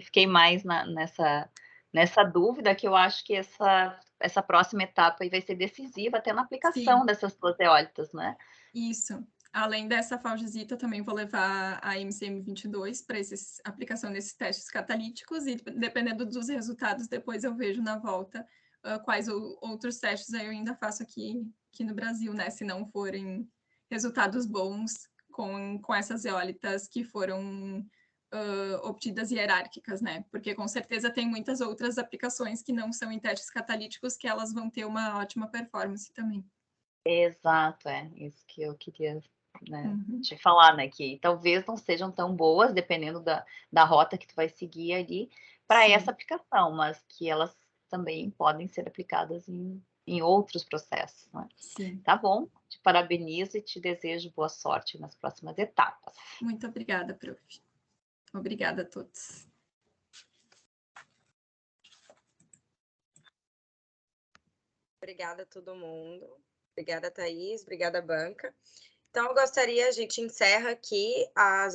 G: fiquei mais nessa dúvida, que eu acho que essa próxima etapa aí vai ser decisiva até na aplicação dessas duas eólitas, né?
I: Isso. Além dessa falgisita, também vou levar a MCM22 para a aplicação desses testes catalíticos e, dependendo dos resultados, depois eu vejo na volta quais outros testes eu ainda faço aqui no Brasil, né? Se não forem resultados bons com essas eólitas que foram obtidas hierárquicas, né? Porque com certeza tem muitas outras aplicações que não são em testes catalíticos que elas vão ter uma ótima performance também.
G: Exato, isso que eu queria, né, te falar, né, que talvez não sejam tão boas, dependendo da rota que tu vai seguir ali, para essa aplicação, mas que elas também podem ser aplicadas em outros processos, né?
I: Sim.
G: Tá bom, te parabenizo e te desejo boa sorte nas próximas etapas.
I: Muito obrigada, prof. Obrigada a todos.
D: Obrigada a todo mundo. Obrigada, Thaís. Obrigada, banca. Então, eu gostaria, a gente encerra aqui as